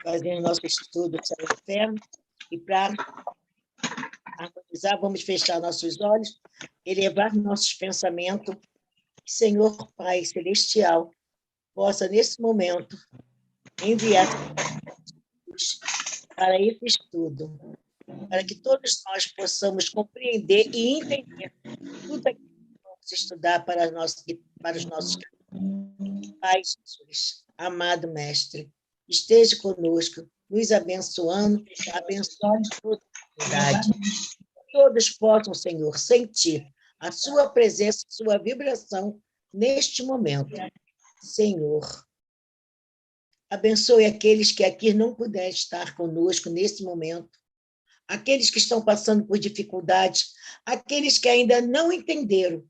fazendo nosso estudo Céu e Inferno, e para harmonizar, vamos fechar nossos olhos, elevar nossos pensamentos, Senhor Pai Celestial, possa, nesse momento, enviar para esse estudo, para que todos nós possamos compreender e entender tudo aquilo que vamos estudar para os nossos Pai Jesus, amado Mestre, esteja conosco, nos abençoando, abençoando toda a humanidade. Todos possam, Senhor, sentir a sua presença, a sua vibração neste momento. Senhor, abençoe aqueles que aqui não puderem estar conosco nesse momento, aqueles que estão passando por dificuldades, aqueles que ainda não entenderam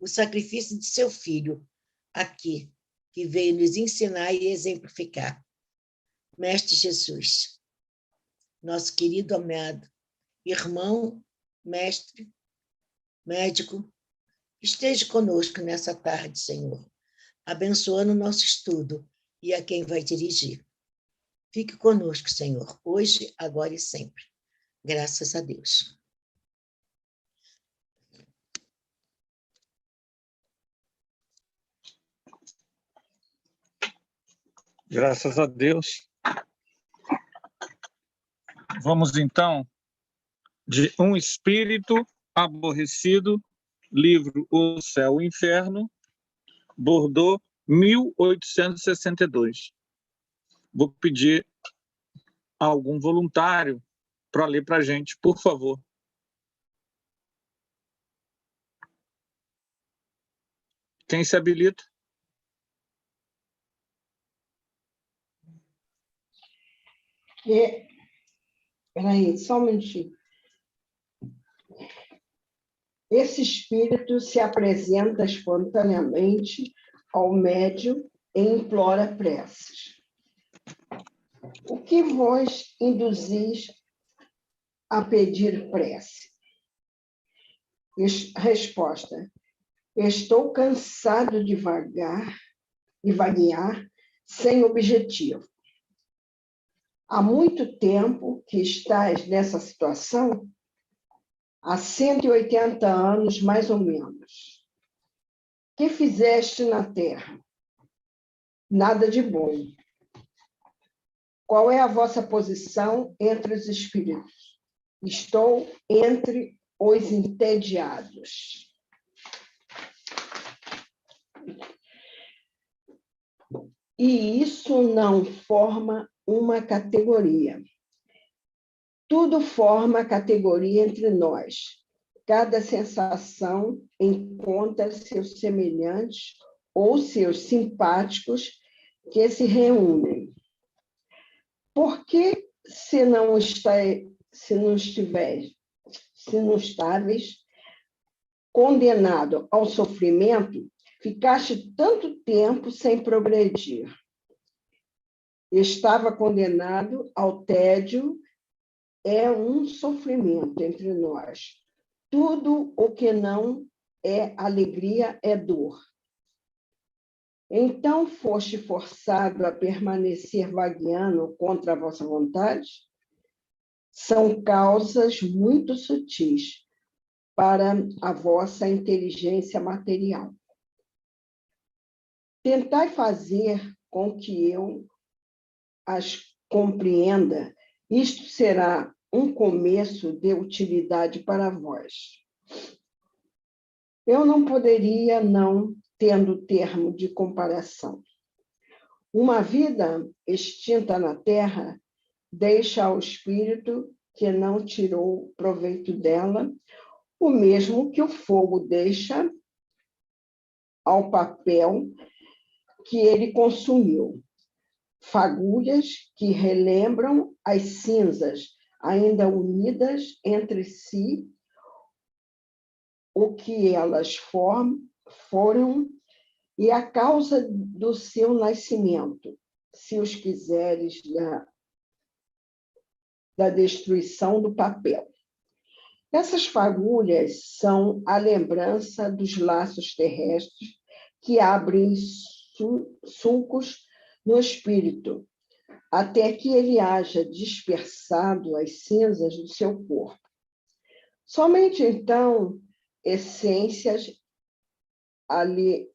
o sacrifício de seu filho aqui, que veio nos ensinar e exemplificar. Mestre Jesus, nosso querido amado, irmão, mestre, médico, esteja conosco nessa tarde, Senhor, abençoando o nosso estudo e a quem vai dirigir. Fique conosco, Senhor, hoje, agora e sempre. Graças a Deus. Graças a Deus. Vamos, então, de Um Espírito Aborrecido, livro O Céu e o Inferno, Bordeaux, 1862. Vou pedir a algum voluntário para ler para a gente, por favor. Quem se habilita? Peraí, só um minutinho. Esse espírito se apresenta espontaneamente ao médium e implora preces. O que vos induzis a pedir prece? Resposta: estou cansado de vaguear sem objetivo. Há muito tempo que estás nessa situação? Há 180 anos, mais ou menos. Que fizeste na Terra? Nada de bom. Qual é a vossa posição entre os espíritos? Estou entre os entediados. E isso não forma uma categoria. Tudo forma categoria entre nós. Cada sensação encontra seus semelhantes ou seus simpáticos que se reúnem. Por que, se não estares condenado ao sofrimento, ficaste tanto tempo sem progredir? Estava condenado ao tédio. É um sofrimento entre nós. Tudo o que não é alegria é dor. Então foste forçado a permanecer vagueando contra a vossa vontade? São causas muito sutis para a vossa inteligência material. Tentai fazer com que eu as compreenda. Isto será um começo de utilidade para vós. Eu não poderia não tendo termo de comparação. Uma vida extinta na Terra deixa ao espírito que não tirou proveito dela o mesmo que o fogo deixa ao papel que ele consumiu. Fagulhas que relembram as cinzas, ainda unidas entre si, o que elas foram e a causa do seu nascimento, se os quiseres, da destruição do papel. Essas fagulhas são a lembrança dos laços terrestres que abrem sulcos no espírito, até que ele haja dispersado as cinzas do seu corpo. Somente então, essências ali,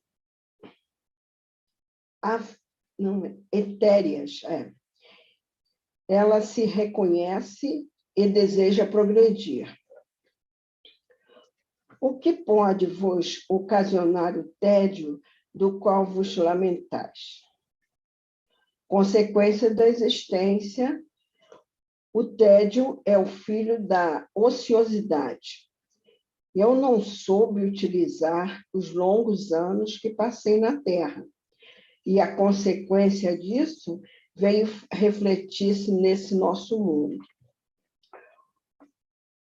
etéreas, ela se reconhece e deseja progredir. O que pode vos ocasionar o tédio do qual vos lamentais? Consequência da existência, o tédio é o filho da ociosidade. Eu não soube utilizar os longos anos que passei na Terra, e a consequência disso veio refletir-se nesse nosso mundo.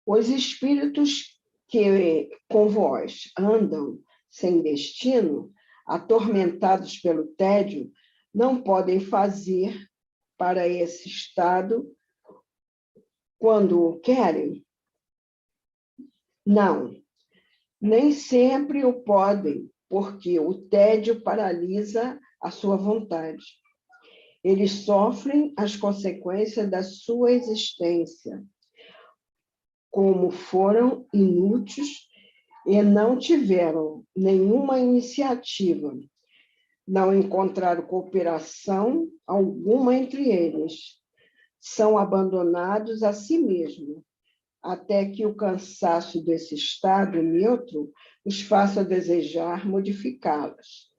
Os espíritos que com vós andam sem destino, atormentados pelo tédio, não podem fazer para esse estado quando o querem? Não, nem sempre o podem, porque o tédio paralisa a sua vontade. Eles sofrem as consequências da sua existência, como foram inúteis e não tiveram nenhuma iniciativa, não encontraram cooperação alguma entre eles, são abandonados a si mesmos, até que o cansaço desse estado neutro os faça desejar modificá-los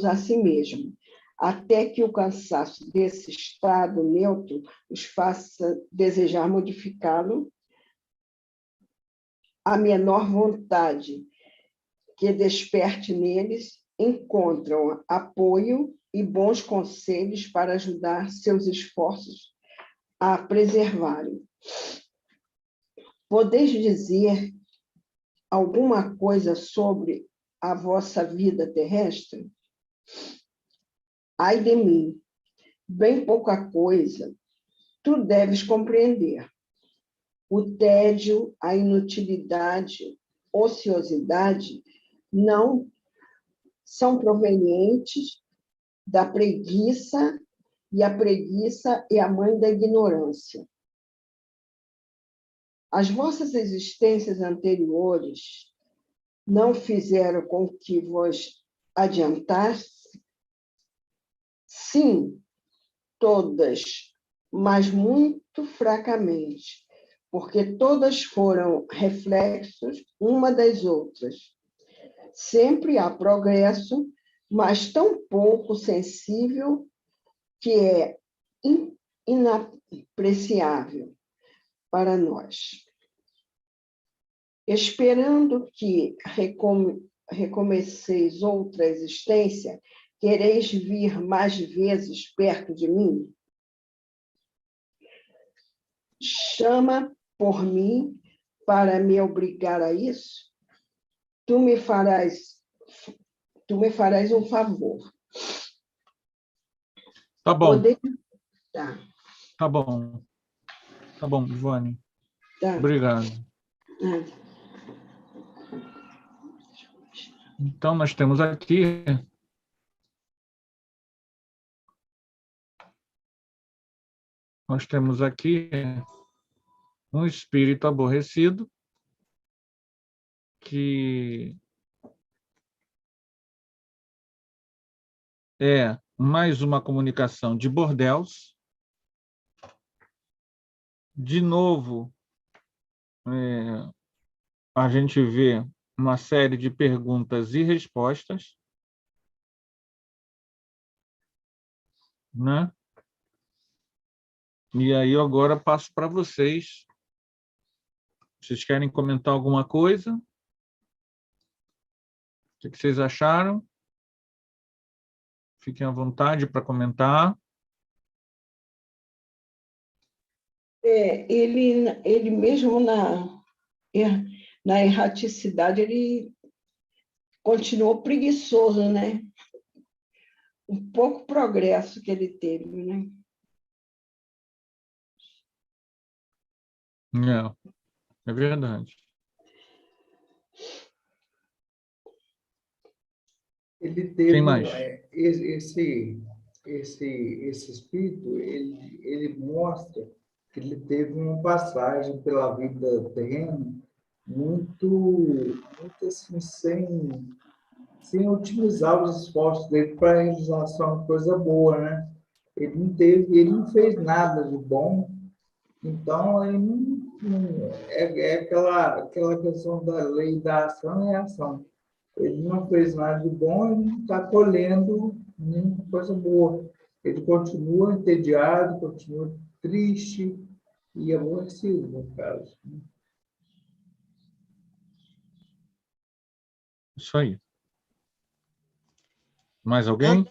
a si mesmo, até que o cansaço desse estado neutro os faça desejar modificá-lo, a menor vontade que desperte neles, encontram apoio e bons conselhos para ajudar seus esforços a preservarem. Podeis dizer alguma coisa sobre a vossa vida terrestre? Ai de mim, bem pouca coisa, tu deves compreender. O tédio, a inutilidade, ociosidade, não são provenientes da preguiça, e a preguiça é a mãe da ignorância. As vossas existências anteriores não fizeram com que vos adiantasse? Sim, todas, mas muito fracamente, porque todas foram reflexos uma das outras. Sempre há progresso, mas tão pouco sensível que é inapreciável para nós. Esperando que recomeceis outra existência, quereis vir mais vezes perto de mim? Chama por mim para me obrigar a isso? Tu me farás um favor. Tá bom. Tá. Tá bom. Tá bom, Ivone. Tá. Obrigado. Então, nós temos aqui um espírito aborrecido que é mais uma comunicação de bordéis. De novo, a gente vê uma série de perguntas e respostas, né? E aí, agora, passo para vocês. Vocês querem comentar alguma coisa? O que vocês acharam? Fiquem à vontade para comentar. Ele mesmo na erraticidade, ele continuou preguiçoso, né? Um pouco progresso que ele teve, né? É verdade. Ele Quem teve mais? esse espírito, ele mostra que ele teve uma passagem pela vida terrena muito assim, sem otimizar os esforços dele para a realização de uma coisa boa, né? Ele não fez nada de bom, então ele é aquela questão da lei da ação e ação. Ele não fez nada de bom, ele não está colhendo nenhuma coisa boa. Ele continua entediado, continua triste e aborrecido, no caso. Isso aí. Mais alguém?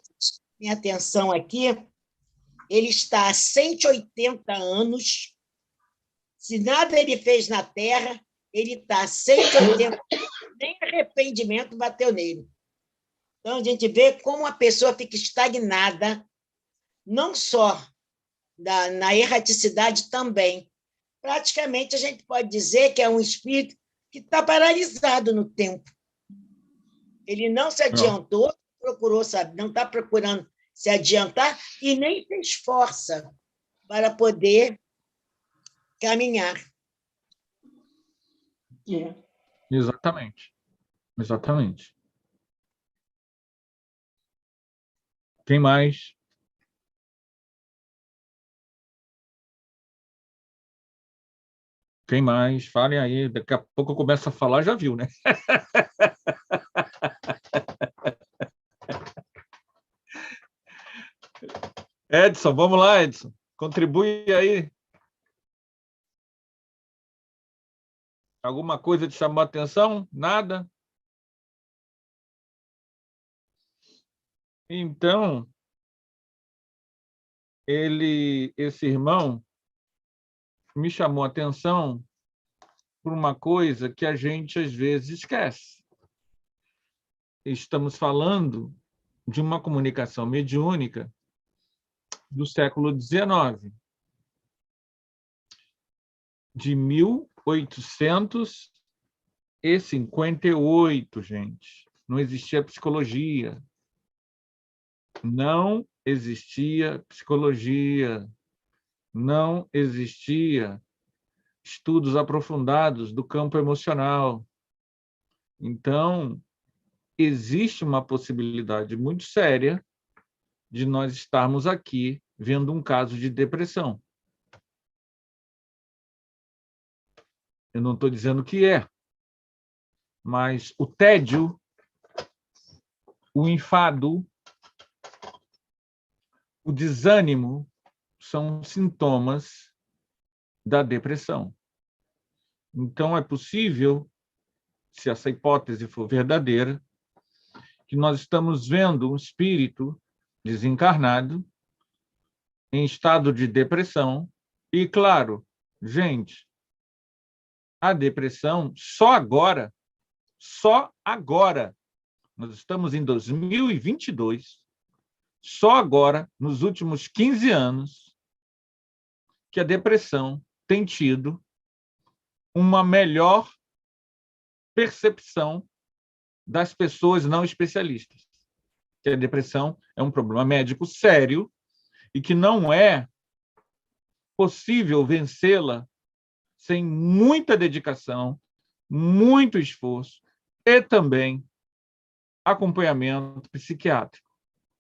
Minha atenção aqui, ele está há 180 anos, se nada ele fez na Terra, ele está há 180 anos, nem arrependimento bateu nele. Então, a gente vê como a pessoa fica estagnada, não só na erraticidade também. Praticamente, a gente pode dizer que é um espírito que está paralisado no tempo. Ele não se adiantou, procurou, sabe, não está procurando se adiantar e nem se esforça para poder caminhar. Exatamente. Exatamente. Quem mais? Quem mais? Falem aí. Daqui a pouco eu começo a falar, já viu, né? Edson, vamos lá, Edson. Contribui aí. Alguma coisa te chamou a atenção? Nada? Então, esse irmão me chamou a atenção por uma coisa que a gente às vezes esquece. Estamos falando de uma comunicação mediúnica do século XIX, de 1858, gente. Não existia psicologia. Não existia psicologia. Não existia estudos aprofundados do campo emocional. Então, existe uma possibilidade muito séria de nós estarmos aqui vendo um caso de depressão. Eu não estou dizendo que é, mas o tédio, o enfado, o desânimo são sintomas da depressão. Então, é possível, se essa hipótese for verdadeira, que nós estamos vendo um espírito desencarnado em estado de depressão. E, claro, gente, a depressão só agora, nós estamos em 2022, só agora, nos últimos 15 anos, que a depressão tem tido uma melhor percepção das pessoas não especialistas. Que a depressão é um problema médico sério e que não é possível vencê-la sem muita dedicação, muito esforço e também acompanhamento psiquiátrico,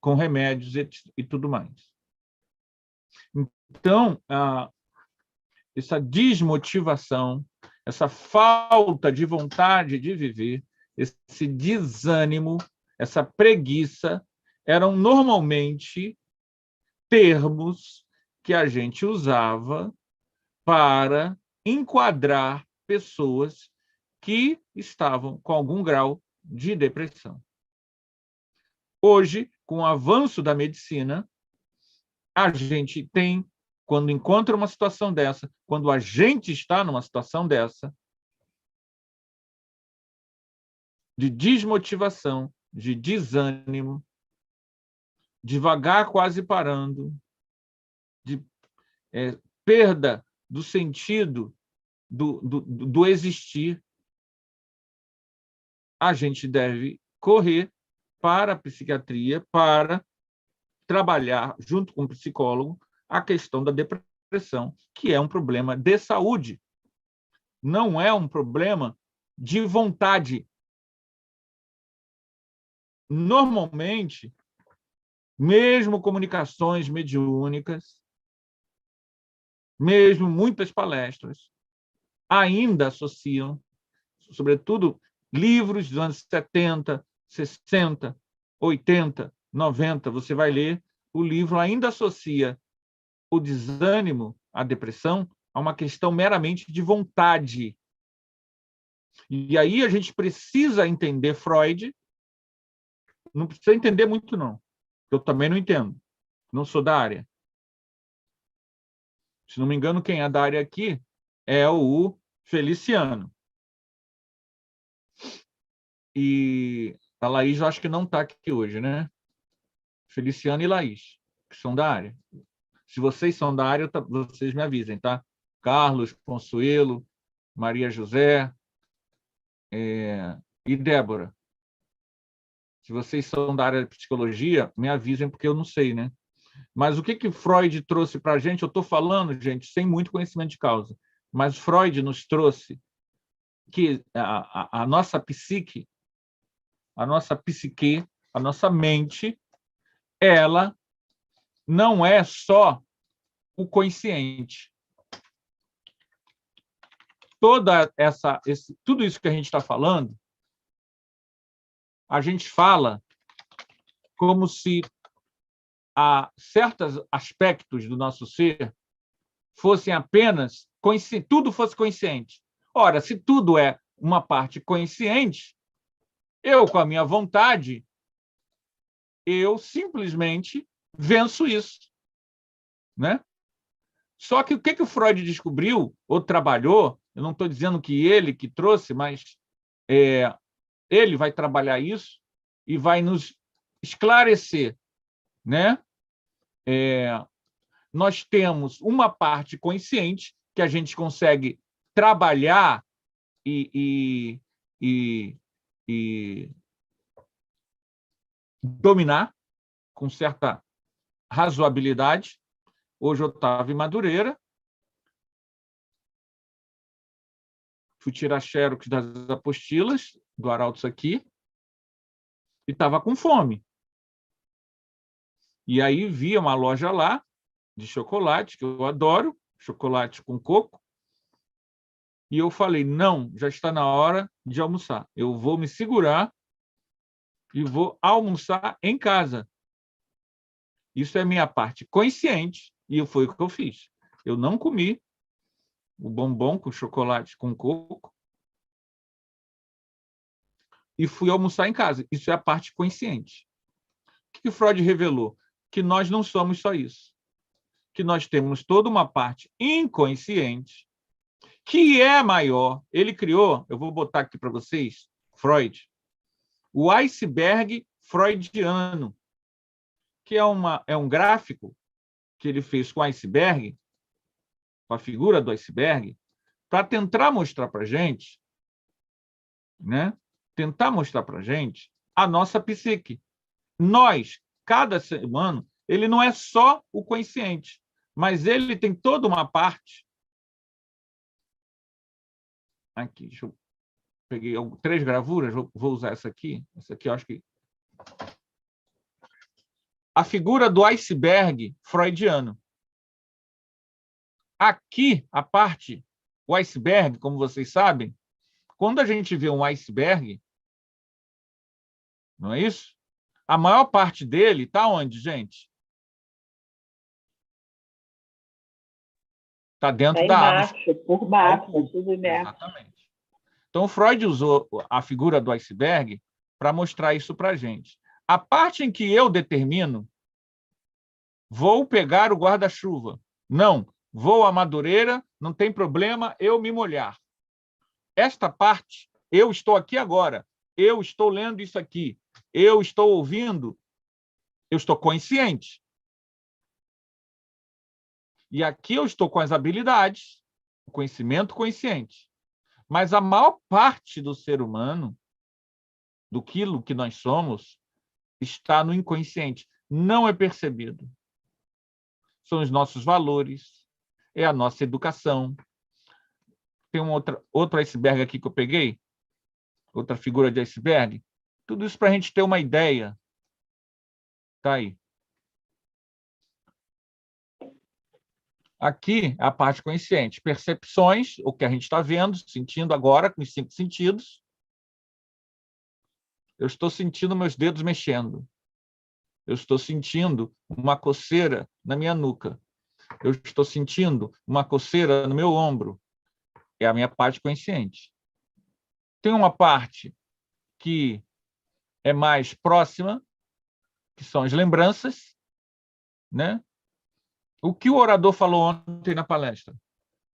com remédios e tudo mais. Então, essa desmotivação, essa falta de vontade de viver, esse desânimo, essa preguiça, eram normalmente termos que a gente usava para enquadrar pessoas que estavam com algum grau de depressão. Hoje, com o avanço da medicina, a gente tem, quando encontra uma situação dessa, quando a gente está numa situação dessa, de desmotivação, de desânimo, devagar quase parando, de perda do sentido do existir, a gente deve correr para a psiquiatria, para trabalhar, junto com o psicólogo, a questão da depressão, que é um problema de saúde, não é um problema de vontade. Normalmente, mesmo comunicações mediúnicas, mesmo muitas palestras, ainda associam, sobretudo livros dos anos 70, 60, 80, 90, você vai ler, o livro ainda associa o desânimo, a depressão, a uma questão meramente de vontade. E aí a gente precisa entender Freud, não precisa entender muito, não. Eu também não entendo, não sou da área. Se não me engano, quem é da área aqui é o Feliciano. E a Laís, eu acho que não está aqui hoje, né? Feliciano e Laís, que são da área. Se vocês são da área, vocês me avisem, tá? Carlos, Consuelo, Maria José e Débora. Se vocês são da área de psicologia, me avisem, porque eu não sei, né? Mas o que Freud trouxe para a gente? Eu estou falando, gente, sem muito conhecimento de causa, mas Freud nos trouxe que a nossa psique, a nossa mente, ela não é só o consciente. Tudo isso que a gente está falando, a gente fala como se certos aspectos do nosso ser fossem apenas tudo fosse consciente. Ora, se tudo é uma parte consciente, eu, com a minha vontade, eu simplesmente venço isso, né? Só que o que o Freud descobriu ou trabalhou, eu não estou dizendo que ele que trouxe, mas ele vai trabalhar isso e vai nos esclarecer, né? Nós temos uma parte consciente que a gente consegue trabalhar e dominar com certa razoabilidade. Hoje eu estava em Madureira, fui tirar xerox das apostilas do Arautos aqui e estava com fome. E aí vi uma loja lá de chocolate, que eu adoro, chocolate com coco, e eu falei, não, já está na hora de almoçar. Eu vou me segurar e vou almoçar em casa. Isso é minha parte consciente, e foi o que eu fiz. Eu não comi o bombom com chocolate com coco e fui almoçar em casa. Isso é a parte consciente. O que Freud revelou? Que nós não somos só isso. Que nós temos toda uma parte inconsciente que é maior. Ele criou, eu vou botar aqui para vocês, Freud, o iceberg freudiano, que é um gráfico que ele fez com o iceberg, com a figura do iceberg, para tentar mostrar para a gente, né? Tentar mostrar para a gente a nossa psique. Nós, cada ser humano, ele não é só o consciente, mas ele tem toda uma parte. Aqui, peguei 3 gravuras, vou usar essa aqui. Essa aqui eu acho que... A figura do iceberg freudiano. Aqui, a parte, o iceberg, como vocês sabem, quando a gente vê um iceberg, não é isso? A maior parte dele está onde, gente? Está dentro da água. Por baixo, tudo embaixo. Exatamente. Então, Freud usou a figura do iceberg para mostrar isso para a gente. A parte em que eu determino, vou pegar o guarda-chuva. Não, vou à Madureira, não tem problema eu me molhar. Esta parte, eu estou aqui agora, eu estou lendo isso aqui, eu estou ouvindo, eu estou consciente. E aqui eu estou com as habilidades, o conhecimento consciente. Mas a maior parte do ser humano, do que nós somos, está no inconsciente, não é percebido. São os nossos valores, é a nossa educação. Tem outro iceberg aqui que eu peguei, outra figura de iceberg. Tudo isso para a gente ter uma ideia. Está aí. Aqui, a parte consciente. Percepções, o que a gente está vendo, sentindo agora, com os 5 sentidos. Eu estou sentindo meus dedos mexendo. Eu estou sentindo uma coceira na minha nuca. Eu estou sentindo uma coceira no meu ombro. É a minha parte consciente. Tem uma parte que é mais próxima, que são as lembranças, né? O que o orador falou ontem na palestra?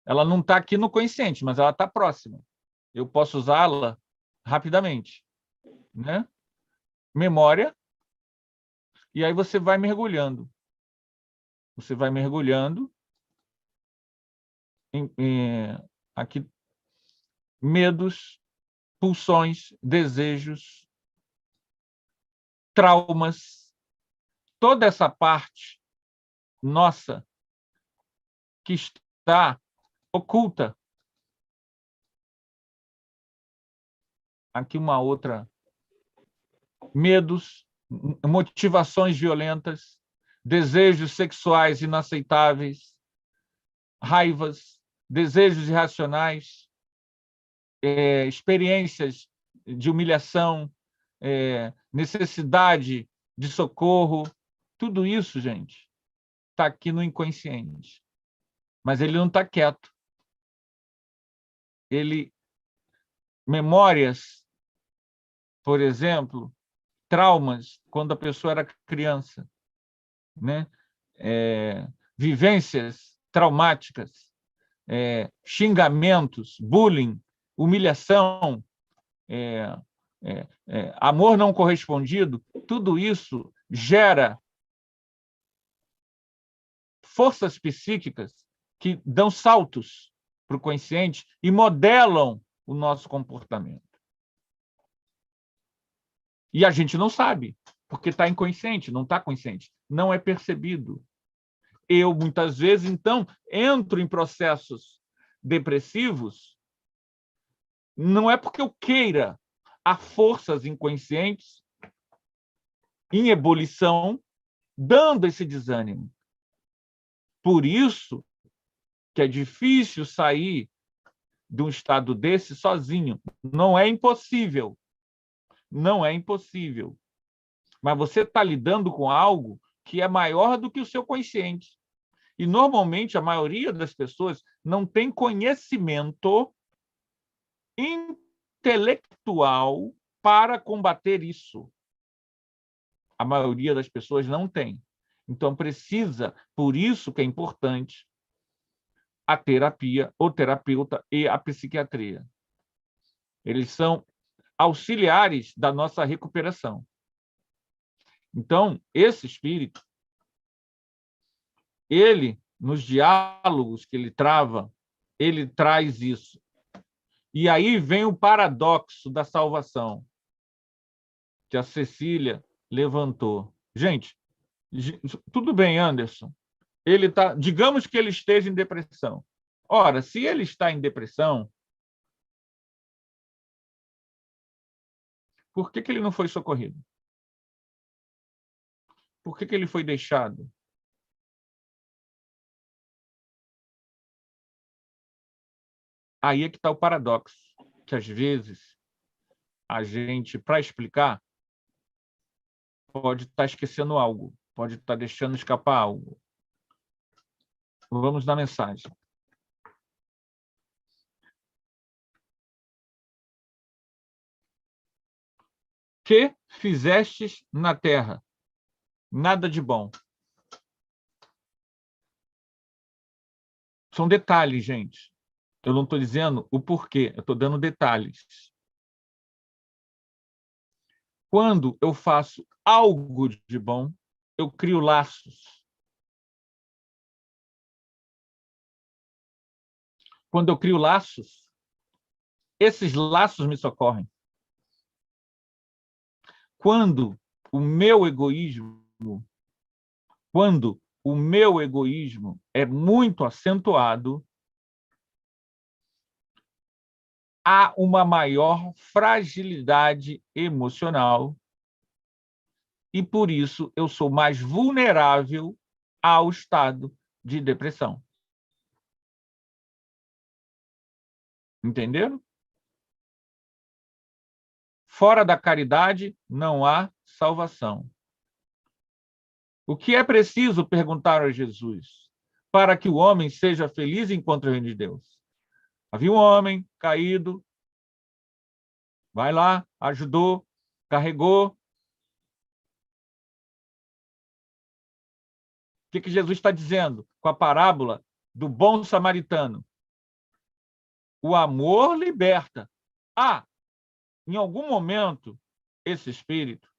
Ela não está aqui no consciente, mas ela está próxima. Eu posso usá-la rapidamente, né? Memória, e aí você vai mergulhando. Você vai mergulhando aqui, medos, pulsões, desejos, traumas, toda essa parte nossa que está oculta. Aqui uma outra. Medos, motivações violentas, desejos sexuais inaceitáveis, raivas, desejos irracionais, experiências de humilhação, necessidade de socorro. Tudo isso, gente, está aqui no inconsciente. Mas ele não está quieto. Memórias, por exemplo, traumas quando a pessoa era criança, né? Vivências traumáticas, xingamentos, bullying, humilhação, amor não correspondido, tudo isso gera forças psíquicas que dão saltos para o consciente e modelam o nosso comportamento. E a gente não sabe, porque está inconsciente, não está consciente, não é percebido. Eu, muitas vezes, então, entro em processos depressivos, não é porque eu queira, há forças inconscientes em ebulição, dando esse desânimo. Por isso que é difícil sair de um estado desse sozinho. Não é impossível. Não é impossível. Mas você está lidando com algo que é maior do que o seu consciente. E, normalmente, a maioria das pessoas não tem conhecimento intelectual para combater isso. A maioria das pessoas não tem. Então, precisa, por isso que é importante a terapia, o terapeuta e a psiquiatria. Eles são auxiliares da nossa recuperação. Então, esse espírito, ele, nos diálogos que ele trava, ele traz isso. E aí vem o paradoxo da salvação, que a Cecília levantou. Gente, tudo bem, Anderson. Digamos que ele esteja em depressão. Ora, se ele está em depressão, por que ele não foi socorrido? Por que ele foi deixado? Aí é que está o paradoxo, que às vezes a gente, para explicar, pode estar esquecendo algo, pode estar deixando escapar algo. Vamos na mensagem. Que fizestes na terra? Nada de bom. São detalhes, gente. Eu não estou dizendo o porquê, eu estou dando detalhes. Quando eu faço algo de bom, eu crio laços. Quando eu crio laços, esses laços me socorrem. Quando o meu egoísmo, quando o meu egoísmo é muito acentuado, há uma maior fragilidade emocional e, por isso, eu sou mais vulnerável ao estado de depressão. Entenderam? Fora da caridade não há salvação. O que é preciso, perguntaram a Jesus, para que o homem seja feliz e encontre o reino de Deus? Havia um homem caído, vai lá, ajudou, carregou. O que Jesus está dizendo com a parábola do bom samaritano? O amor liberta. Em algum momento, esse espírito,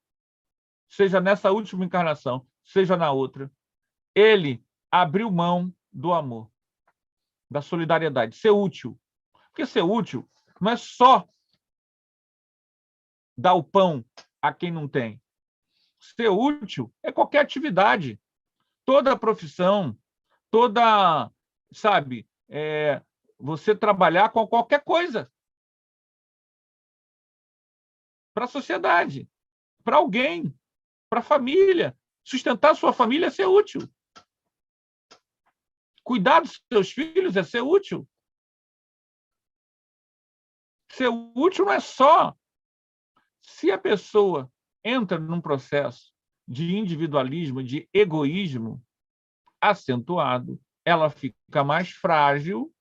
seja nessa última encarnação, seja na outra, ele abriu mão do amor, da solidariedade, ser útil. Porque ser útil não é só dar o pão a quem não tem. Ser útil é qualquer atividade, toda profissão, toda, sabe, você trabalhar com qualquer coisa para a sociedade, para alguém, para a família. Sustentar sua família é ser útil. Cuidar dos seus filhos é ser útil. Ser útil não é só se a pessoa entra num processo de individualismo, de egoísmo acentuado, ela fica mais frágil,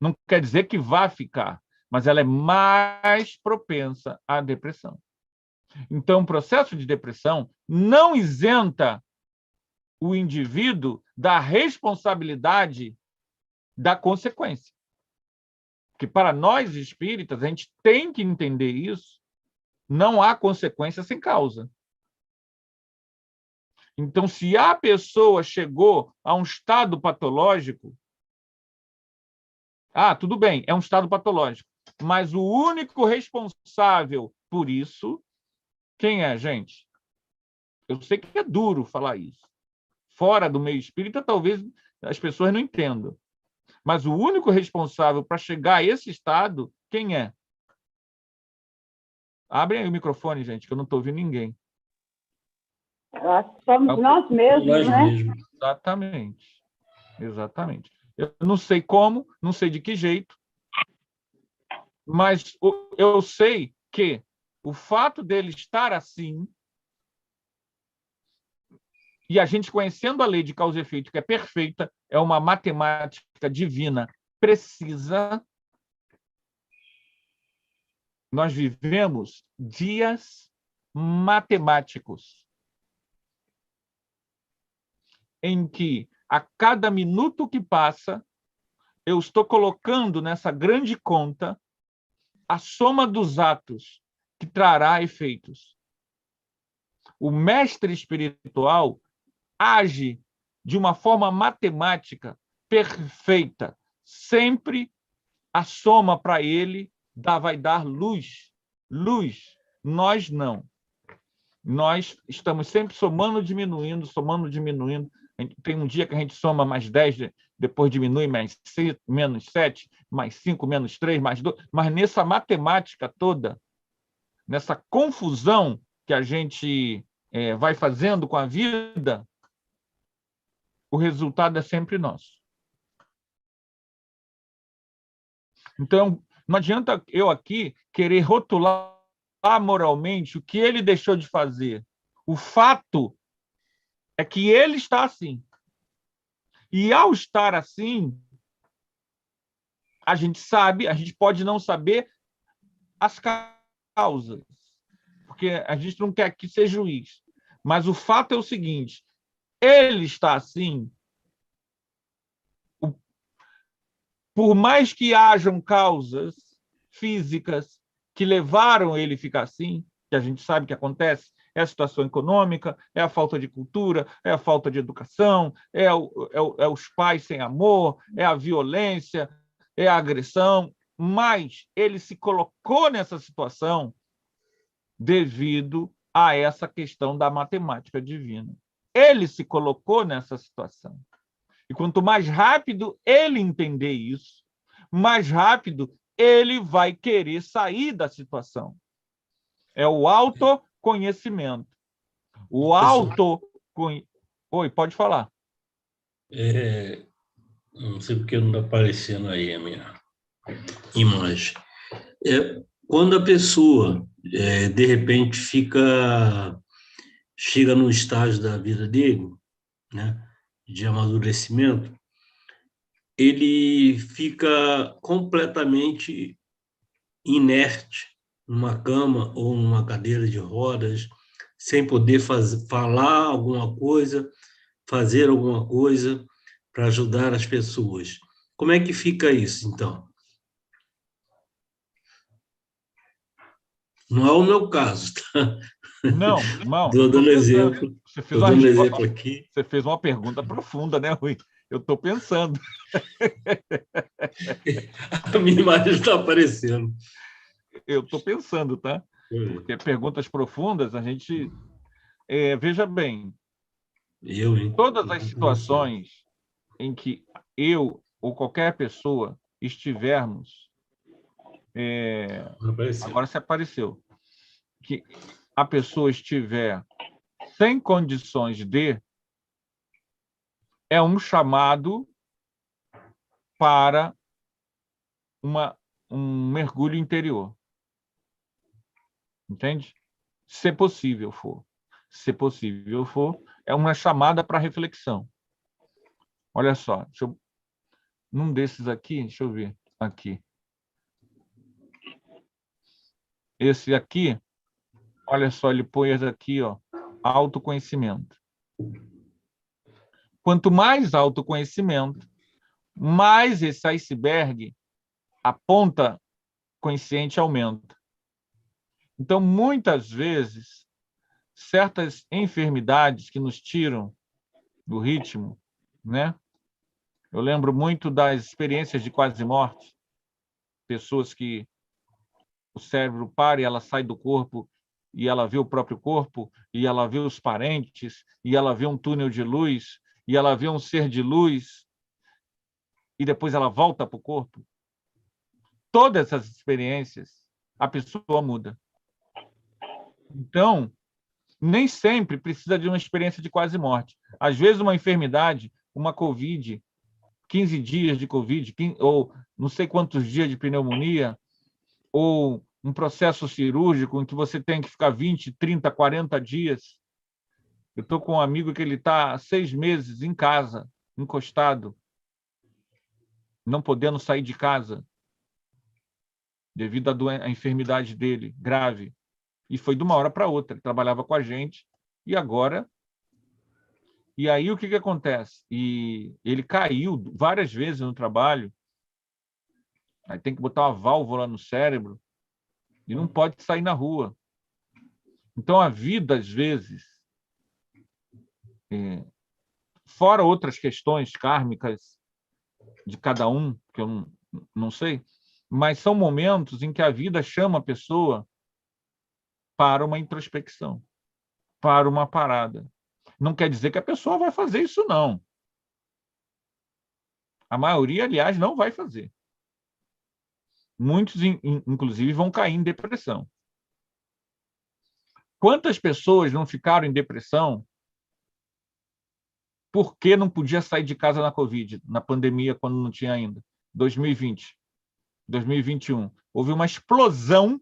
não quer dizer que vá ficar, mas ela é mais propensa à depressão. Então, o processo de depressão não isenta o indivíduo da responsabilidade da consequência. Porque para nós espíritas, a gente tem que entender isso, não há consequência sem causa. Então, se a pessoa chegou a um estado patológico, tudo bem, é um estado patológico, mas o único responsável por isso, quem é, gente? Eu sei que é duro falar isso. Fora do meio espírita, talvez as pessoas não entendam. Mas o único responsável para chegar a esse estado, quem é? Abrem aí o microfone, gente, que eu não estou ouvindo ninguém. Somos nós mesmos, né? Exatamente. Exatamente. Eu não sei como, não sei de que jeito, mas eu sei que o fato dele estar assim, e a gente conhecendo a lei de causa e efeito, que é perfeita, é uma matemática divina, precisa. Nós vivemos dias matemáticos em que, a cada minuto que passa, eu estou colocando nessa grande conta a soma dos atos que trará efeitos. O mestre espiritual age de uma forma matemática perfeita. Sempre a soma para ele vai dar luz. Luz. Nós não. Nós estamos sempre somando, diminuindo, somando, diminuindo. Tem um dia que a gente soma mais 10, depois diminui mais 6, menos 7, mais 5, menos 3, mais 2. Mas nessa matemática toda, nessa confusão que a gente vai fazendo com a vida, o resultado é sempre nosso. Então, não adianta eu aqui querer rotular moralmente o que ele deixou de fazer. O fato é que ele está assim. E, ao estar assim, a gente sabe, a gente pode não saber as causas, porque a gente não quer que seja juiz. Mas o fato é o seguinte, ele está assim, por mais que hajam causas físicas que levaram ele a ficar assim, que a gente sabe que acontece, é a situação econômica, é a falta de cultura, é a falta de educação, é os pais sem amor, é a violência, é a agressão, mas ele se colocou nessa situação devido a essa questão da matemática divina. Ele se colocou nessa situação. E quanto mais rápido ele entender isso, mais rápido ele vai querer sair da situação. É o autoconhecimento. O autoconhecimento. Oi, pode falar. Não sei porque não está aparecendo aí a minha imagem. Quando a pessoa, de repente, chega num estágio da vida dele, né, de amadurecimento, ele fica completamente inerte numa cama ou numa cadeira de rodas, sem poder falar alguma coisa, fazer alguma coisa para ajudar as pessoas. Como é que fica isso, então? Não é o meu caso, tá? Não. Estou dando exemplo. Estou dando exemplo aqui. Você fez uma pergunta profunda, né, Rui? Eu estou pensando. A minha imagem está aparecendo. Eu estou pensando, tá? Porque perguntas profundas, a gente... veja bem, todas as situações em que eu ou qualquer pessoa estivermos... agora se apareceu. Que a pessoa estiver sem condições de... é um chamado para um mergulho interior. Entende? Se possível for. Se possível for, é uma chamada para reflexão. Olha só, num desses aqui, deixa eu ver, aqui. Esse aqui, olha só, ele põe aqui, ó, autoconhecimento. Quanto mais autoconhecimento, mais esse iceberg, a ponta consciente aumenta. Então, muitas vezes, certas enfermidades que nos tiram do ritmo, né? Eu lembro muito das experiências de quase morte, pessoas que o cérebro para e ela sai do corpo e ela vê o próprio corpo, e ela vê os parentes, e ela vê um túnel de luz, e ela vê um ser de luz, e depois ela volta para o corpo. Todas essas experiências, a pessoa muda. Então, nem sempre precisa de uma experiência de quase morte. Às vezes, uma enfermidade, uma Covid, 15 dias de Covid, ou não sei quantos dias de pneumonia, ou um processo cirúrgico em que você tem que ficar 20, 30, 40 dias. Eu estou com um amigo que ele está há 6 meses em casa, encostado, não podendo sair de casa, devido à enfermidade dele, grave. E foi de uma hora para outra. Ele trabalhava com a gente, e agora... E aí, o que acontece? E ele caiu várias vezes no trabalho, aí tem que botar uma válvula no cérebro, e não pode sair na rua. Então, a vida, às vezes, fora outras questões kármicas de cada um, que eu não sei, mas são momentos em que a vida chama a pessoa para uma introspecção, para uma parada. Não quer dizer que a pessoa vai fazer isso, não. A maioria, aliás, não vai fazer. Muitos, inclusive, vão cair em depressão. Quantas pessoas não ficaram em depressão porque não podia sair de casa na Covid, na pandemia, quando não tinha ainda? 2020, 2021. Houve uma explosão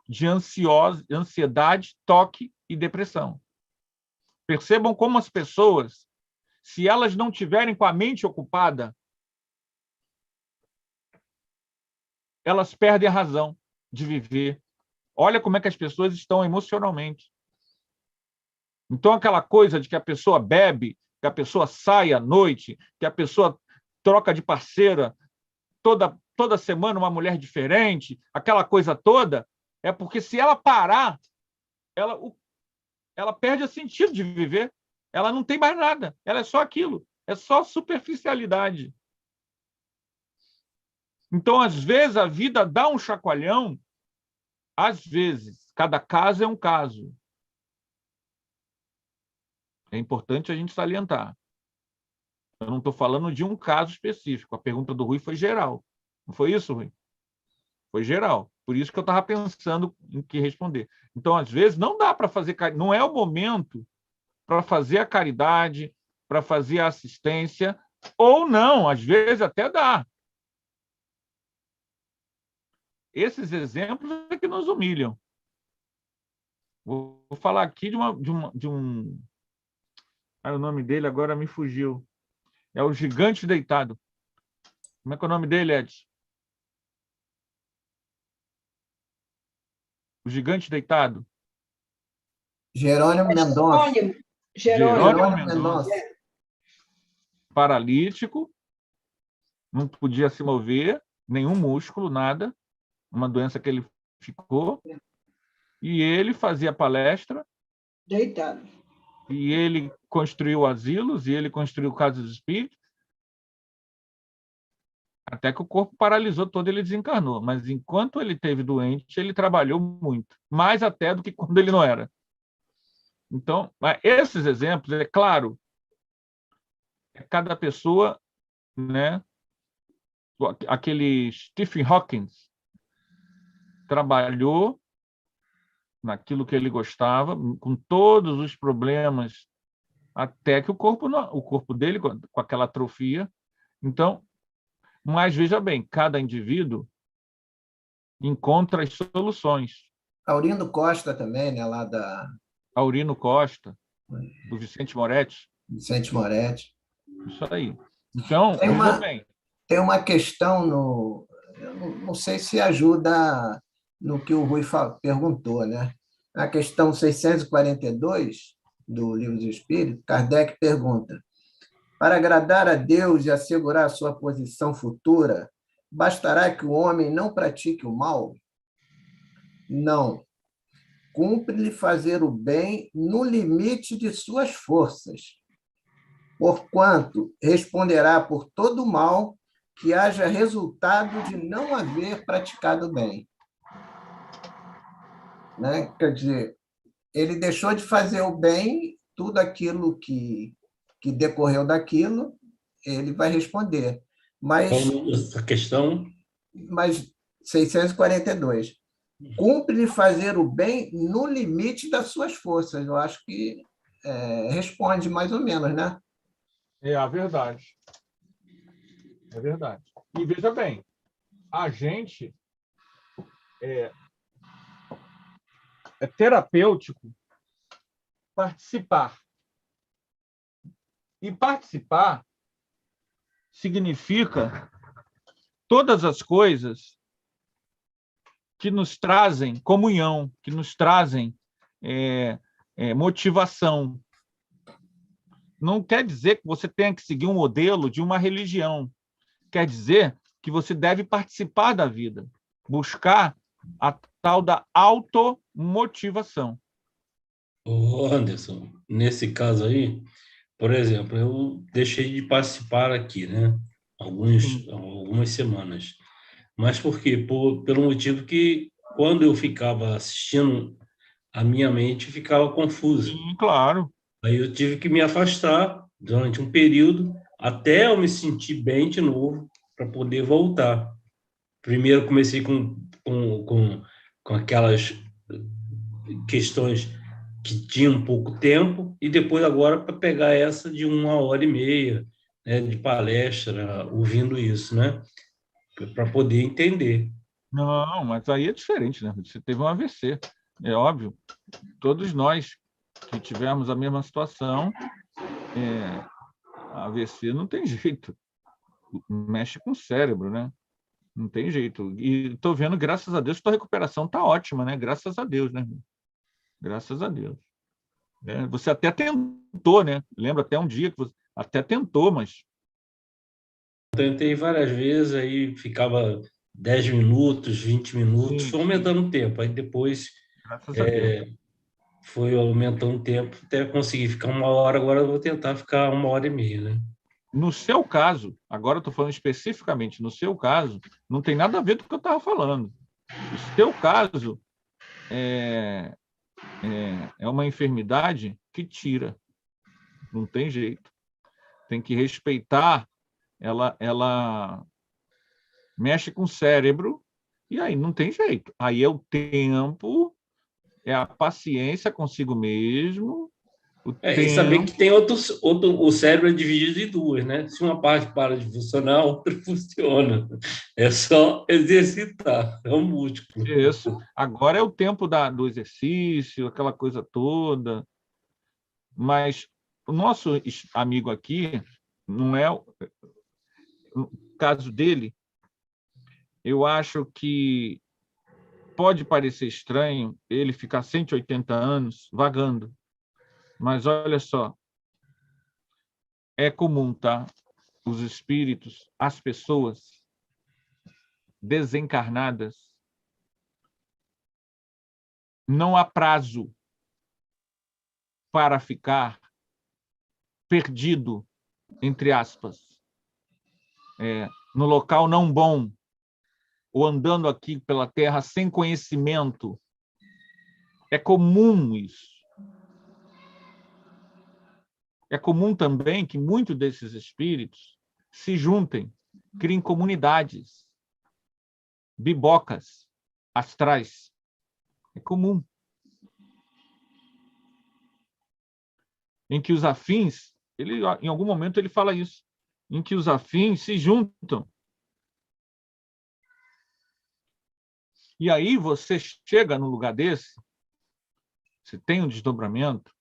de ansiedade, toque e depressão. Percebam como as pessoas, se elas não tiverem com a mente ocupada, elas perdem a razão de viver. Olha como é que as pessoas estão emocionalmente. Então, aquela coisa de que a pessoa bebe, que a pessoa sai à noite, que a pessoa troca de parceira toda semana uma mulher diferente, aquela coisa toda, é porque se ela parar, ela perde o sentido de viver. Ela não tem mais nada. Ela é só aquilo. É só superficialidade. Então, às vezes, a vida dá um chacoalhão, às vezes, Cada caso é um caso. É importante a gente salientar. Eu não estou falando de um caso específico. A pergunta do Rui foi geral. Não foi isso, Rui? Foi geral. Por isso que eu estava pensando em que responder. Então, às vezes, não dá para fazer... Não é o momento para fazer a caridade, para fazer a assistência, ou não, às vezes até dá. Esses exemplos é que nos humilham. Vou falar aqui de um... Ah, o nome dele agora me fugiu. É o Gigante Deitado. Como é que é o nome dele, Ed? O Gigante Deitado. Jerônimo Mendonça. Jerônimo Mendonça. Mendonça. Paralítico, não podia se mover, nenhum músculo, nada, uma doença que ele ficou, e ele fazia palestra, Deitado. e ele construiu asilos, e ele construiu casas de espírito, até que o corpo paralisou todo, ele desencarnou. Mas enquanto ele esteve doente, ele trabalhou muito, mais até do que quando ele não era. Então, esses exemplos, é claro, cada pessoa, né? Aquele Stephen Hawking trabalhou naquilo que ele gostava, com todos os problemas, até que o corpo dele, com aquela atrofia. Então, mas veja bem, cada indivíduo encontra as soluções. Aurindo Costa também, né? Lá da Aurino Costa, do Vicente Moretti. Vicente Moretti. Isso aí. Então, Tem veja bem. Tem uma questão no... Eu não sei se ajuda no que o Rui perguntou, né? Na questão 642 do Livro dos Espíritos, Kardec pergunta: para agradar a Deus e assegurar a sua posição futura, bastará que o homem não pratique o mal? Não. Cumpre-lhe fazer o bem no limite de suas forças, porquanto responderá por todo o mal que haja resultado de não haver praticado bem. Né? Quer dizer, ele deixou de fazer o bem, tudo aquilo que decorreu daquilo, ele vai responder. Mas, essa questão? Mas 642. Cumpre fazer o bem no limite das suas forças. Eu acho que responde mais ou menos, né? É a verdade. É verdade. E veja bem, a gente é terapêutico participar. E participar significa todas as coisas que nos trazem comunhão, que nos trazem motivação. Não quer dizer que você tenha que seguir um modelo de uma religião. Quer dizer que você deve participar da vida, buscar a tal da automotivação. Anderson, nesse caso aí, por exemplo, eu deixei de participar aqui, né? Algumas semanas. Mas por quê? Pelo motivo que, quando eu ficava assistindo, a minha mente ficava confusa. Sim, claro. Aí eu tive que me afastar durante um período, até eu me sentir bem de novo, para poder voltar. Primeiro comecei com aquelas questões que tinham pouco tempo, e depois agora para pegar essa de 1h30, né, de palestra, ouvindo isso, né, para poder entender. Não, mas aí é diferente, né? Você teve um AVC, é óbvio. Todos nós que tivemos a mesma situação, AVC não tem jeito. Mexe com o cérebro, né? Não tem jeito. E estou vendo, graças a Deus, que a recuperação está ótima, né? Graças a Deus, né? Graças a Deus. Você até tentou, né? Lembra até um dia que você até tentou, mas... Tentei várias vezes, aí ficava 10 minutos, 20 minutos, foi aumentando o tempo. Aí depois foi aumentando o tempo até conseguir ficar 1h. Agora eu vou tentar ficar 1h30, né? No seu caso, agora eu estou falando especificamente no seu caso, não tem nada a ver com o que eu estava falando. O seu caso é uma enfermidade que tira. Não tem jeito. Tem que respeitar. Ela mexe com o cérebro e aí não tem jeito. Aí é o tempo, é a paciência consigo mesmo, E saber que tem o cérebro é dividido em duas, né? Se uma parte para de funcionar, a outra funciona. É só exercitar, é um músculo. Isso. Agora é o tempo do exercício, aquela coisa toda. Mas o nosso amigo aqui, não é o caso dele, eu acho que pode parecer estranho ele ficar 180 anos vagando, mas olha só, é comum, tá? Os espíritos, as pessoas desencarnadas, não há prazo para ficar perdido, entre aspas, no local não bom, ou andando aqui pela Terra sem conhecimento. É comum isso. É comum também que muitos desses espíritos se juntem, criem comunidades, bibocas, astrais. É comum. Em que os afins, em algum momento ele fala isso, em que os afins se juntam. E aí você chega num lugar desse, você tem um desdobramento,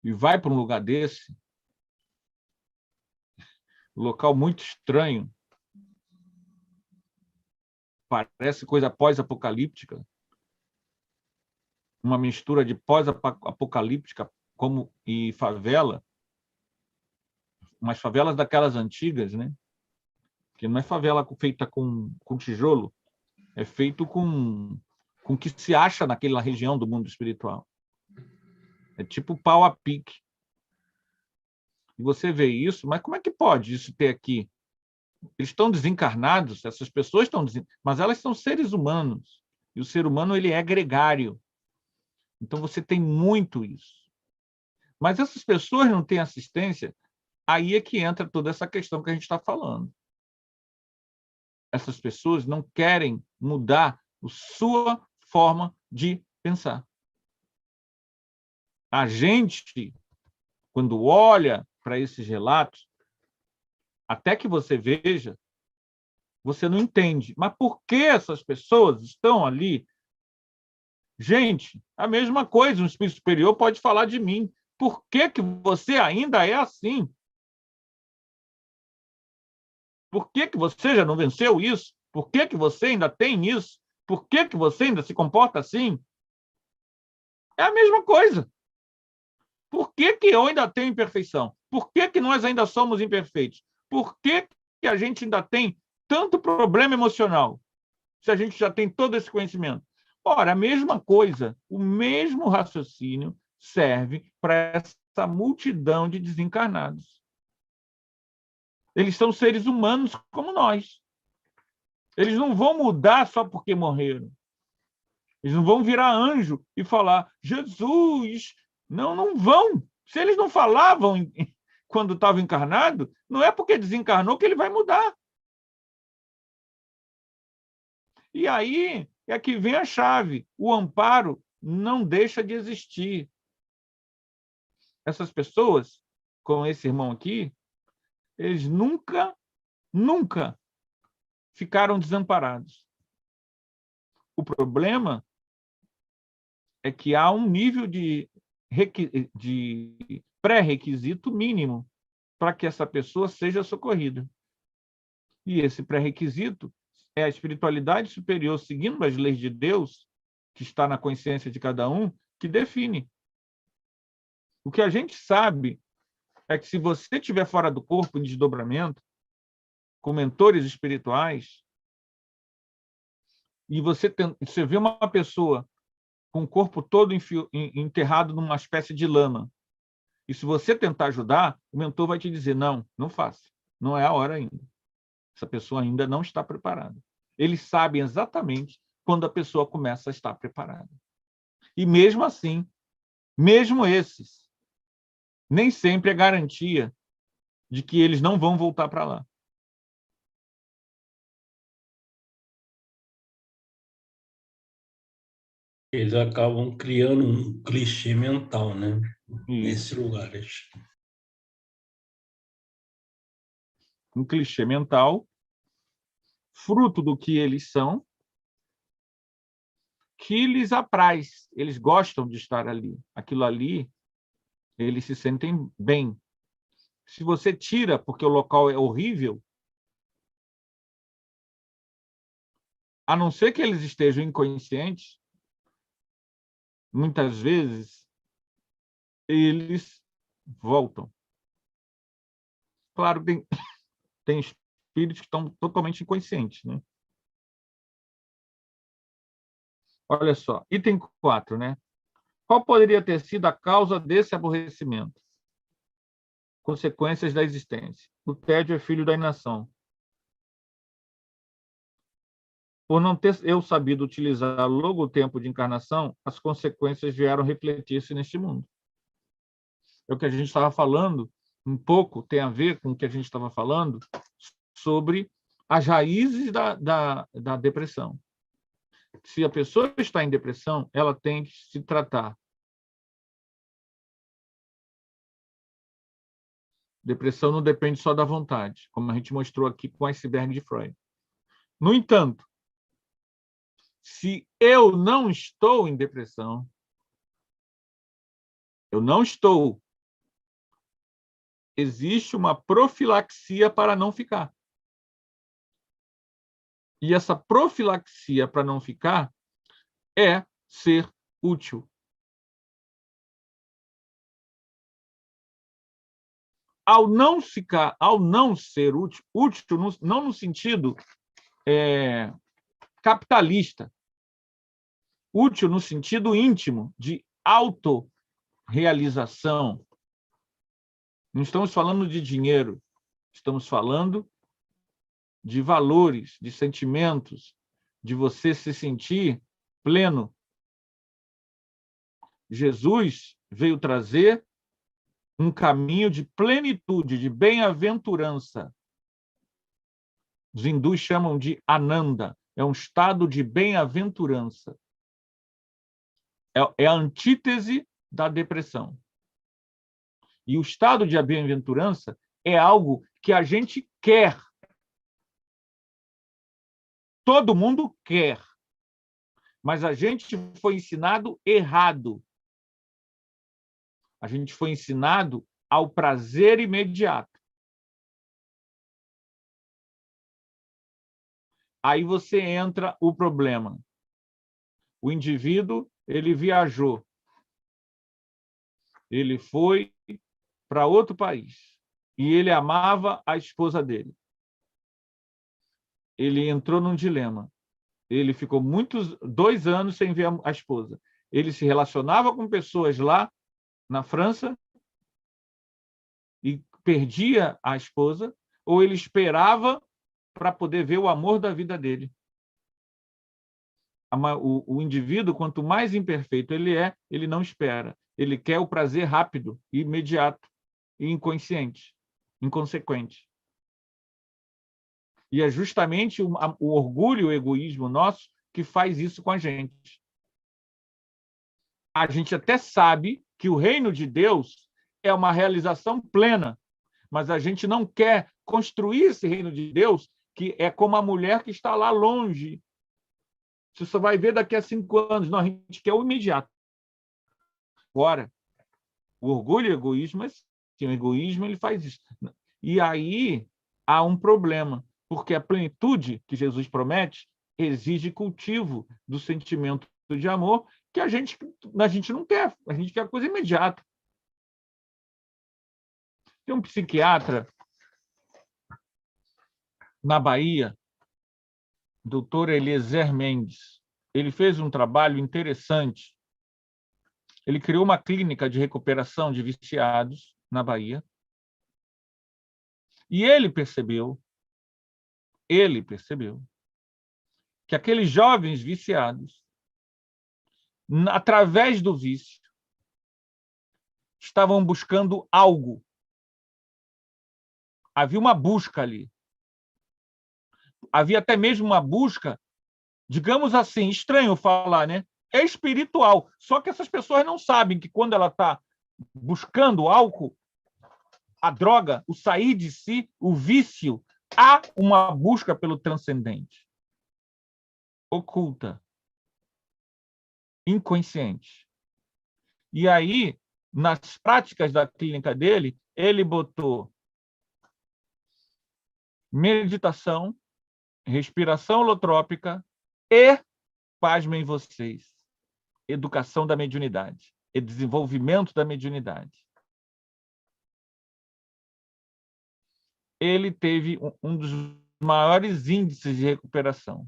e vai para um lugar desse, um local muito estranho, parece coisa pós-apocalíptica, uma mistura de pós-apocalíptica e favela, umas favelas daquelas antigas, né? Que não é favela feita com tijolo, é feito com o que se acha naquela região do mundo espiritual. É tipo pau a pique. E você vê isso, mas como é que pode isso ter aqui? Eles estão desencarnados, essas pessoas estão mas elas são seres humanos. E o ser humano ele é gregário. Então você tem muito isso. Mas essas pessoas não têm assistência, aí é que entra toda essa questão que a gente está falando. Essas pessoas não querem mudar a sua forma de pensar. A gente, quando olha para esses relatos, até que você veja, você não entende. Mas por que essas pessoas estão ali? Gente, a mesma coisa, um espírito superior pode falar de mim. Por que você ainda é assim? Por que você já não venceu isso? Por que você ainda tem isso? Por que você ainda se comporta assim? É a mesma coisa. Por que eu ainda tenho imperfeição? Por que nós ainda somos imperfeitos? Por que a gente ainda tem tanto problema emocional? Se a gente já tem todo esse conhecimento. Ora, a mesma coisa, o mesmo raciocínio serve para essa multidão de desencarnados. Eles são seres humanos como nós. Eles não vão mudar só porque morreram. Eles não vão virar anjo e falar, Jesus, não vão. Se eles não falavam quando estava encarnado, não é porque desencarnou que ele vai mudar. E aí é que vem a chave. O amparo não deixa de existir. Essas pessoas, como esse irmão aqui, eles nunca ficaram desamparados. O problema é que há um nível de pré-requisito mínimo para que essa pessoa seja socorrida. E esse pré-requisito é a espiritualidade superior, seguindo as leis de Deus, que está na consciência de cada um, que define. O que a gente sabe é que se você estiver fora do corpo em desdobramento, com mentores espirituais, e você vê uma pessoa com o corpo todo enterrado numa espécie de lama, e se você tentar ajudar, o mentor vai te dizer, não faça, não é a hora ainda. Essa pessoa ainda não está preparada. Eles sabem exatamente quando a pessoa começa a estar preparada. E mesmo assim, mesmo esses, nem sempre é garantia de que eles não vão voltar para lá. Eles acabam criando um clichê mental, né? Nesses Isso. lugares. Um clichê mental, fruto do que eles são, que lhes apraz. Eles gostam de estar ali. Aquilo ali, eles se sentem bem. Se você tira porque o local é horrível, a não ser que eles estejam inconscientes, muitas vezes eles voltam. Claro, tem espíritos que estão totalmente inconscientes, né? Olha só, item 4, né? Qual poderia ter sido a causa desse aborrecimento? Consequências da existência. O tédio é filho da inação. Por não ter eu sabido utilizar logo o tempo de encarnação, as consequências vieram refletir-se neste mundo. É o que a gente estava falando, um pouco tem a ver com o que a gente estava falando sobre as raízes da depressão. Se a pessoa está em depressão, ela tem que se tratar. Depressão não depende só da vontade, como a gente mostrou aqui com o iceberg de Freud. No entanto, se eu não estou em depressão, eu não estou, existe uma profilaxia para não ficar. E essa profilaxia para não ficar é ser útil. Ao não ser útil, não no sentido capitalista, útil no sentido íntimo, de autorrealização. Não estamos falando de dinheiro, estamos falando de valores, de sentimentos, de você se sentir pleno. Jesus veio trazer um caminho de plenitude, de bem-aventurança. Os hindus chamam de Ananda, é um estado de bem-aventurança. É a antítese da depressão. E o estado de bem-aventurança é algo que a gente quer. Todo mundo quer. Mas a gente foi ensinado errado. A gente foi ensinado ao prazer imediato. Aí você entra o problema. O indivíduo, ele viajou. Ele foi para outro país. E ele amava a esposa dele. Ele entrou num dilema. Ele ficou 2 anos sem ver a esposa. Ele se relacionava com pessoas lá na França e perdia a esposa, ou ele esperava para poder ver o amor da vida dele. O indivíduo, quanto mais imperfeito ele não espera. Ele quer o prazer rápido, imediato e inconsciente, inconsequente. E é justamente o orgulho e o egoísmo nosso que faz isso com a gente. A gente até sabe que o reino de Deus é uma realização plena, mas a gente não quer construir esse reino de Deus, que é como a mulher que está lá longe. Você só vai ver daqui a 5 anos. Não, a gente quer o imediato. Agora, o orgulho e o egoísmo, o egoísmo ele faz isso. E aí há um problema, porque a plenitude que Jesus promete exige cultivo do sentimento de amor que a gente não quer. A gente quer coisa imediata. Tem um psiquiatra na Bahia, Dr. Eliezer Mendes. Ele fez um trabalho interessante. Ele criou uma clínica de recuperação de viciados na Bahia. E ele percebeu que aqueles jovens viciados, através do vício, estavam buscando algo. Havia uma busca ali. Havia até mesmo uma busca, digamos assim, estranho falar, né? É espiritual. Só que essas pessoas não sabem que quando ela está buscando o álcool, a droga, o sair de si, o vício, há uma busca pelo transcendente. Oculta. Inconsciente. E aí, nas práticas da clínica dele, ele botou meditação, respiração holotrópica e, pasmem vocês, educação da mediunidade e desenvolvimento da mediunidade. Ele teve um dos maiores índices de recuperação.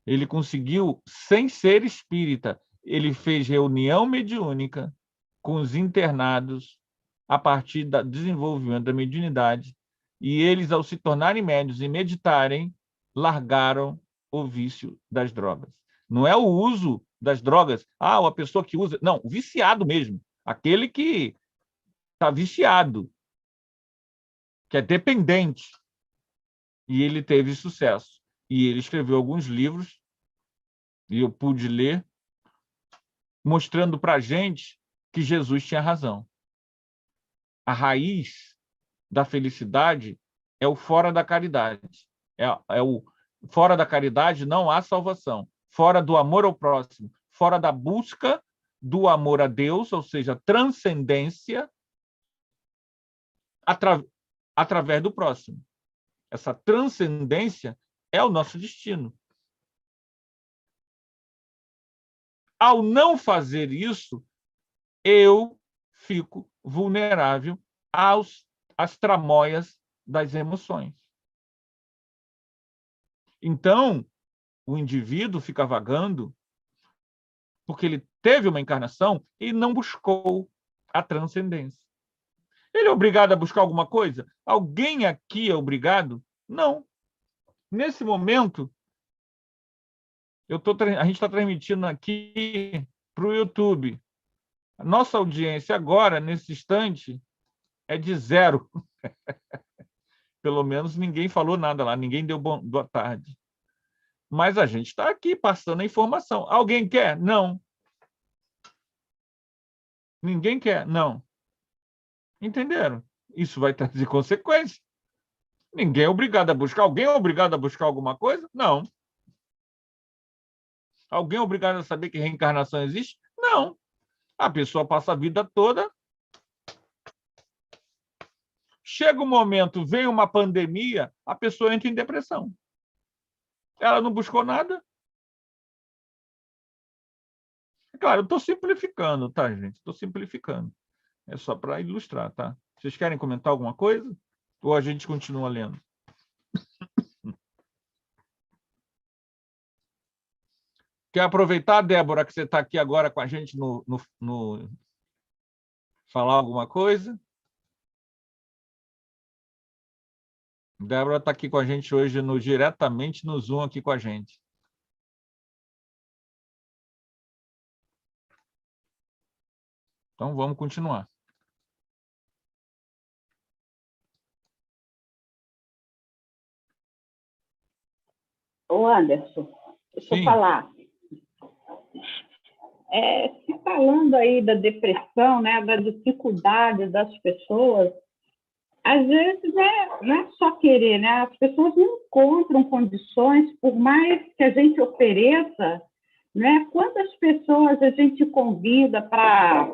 Ele conseguiu, sem ser espírita, ele fez reunião mediúnica com os internados a partir do desenvolvimento da mediunidade, e eles, ao se tornarem médiuns e meditarem, largaram o vício das drogas. Não é o uso das drogas, a pessoa que usa... Não, o viciado mesmo, aquele que está viciado, que é dependente. E ele teve sucesso. E ele escreveu alguns livros, e eu pude ler, mostrando para a gente que Jesus tinha razão. A raiz da felicidade é o fora da caridade. É o fora da caridade não há salvação. Fora do amor ao próximo, fora da busca do amor a Deus, ou seja, transcendência através do próximo. Essa transcendência é o nosso destino. Ao não fazer isso, eu fico vulnerável às tramóias das emoções. Então, o indivíduo fica vagando porque ele teve uma encarnação e não buscou a transcendência. Ele é obrigado a buscar alguma coisa? Alguém aqui é obrigado? Não. Nesse momento, a gente está transmitindo aqui para o YouTube. A nossa audiência agora, nesse instante, é de 0. Pelo menos ninguém falou nada lá, ninguém deu boa tarde. Mas a gente está aqui passando a informação. Alguém quer? Não. Ninguém quer? Não. Entenderam? Isso vai trazer consequências. Ninguém é obrigado a buscar. Alguém é obrigado a buscar alguma coisa? Não. Alguém é obrigado a saber que reencarnação existe? Não. A pessoa passa a vida toda. Chega um momento, vem uma pandemia, a pessoa entra em depressão. Ela não buscou nada. Claro, eu estou simplificando, tá, gente? Estou simplificando. É só para ilustrar, tá? Vocês querem comentar alguma coisa? Ou a gente continua lendo? Quer aproveitar, Débora, que você está aqui agora com a gente no falar alguma coisa? Débora está aqui com a gente hoje diretamente no Zoom aqui com a gente. Então, vamos continuar. Ô, Anderson, deixa eu falar. Se falando aí da depressão, né, da dificuldade das pessoas, às vezes não é só querer, né? As pessoas não encontram condições, por mais que a gente ofereça, né? Quantas pessoas a gente convida para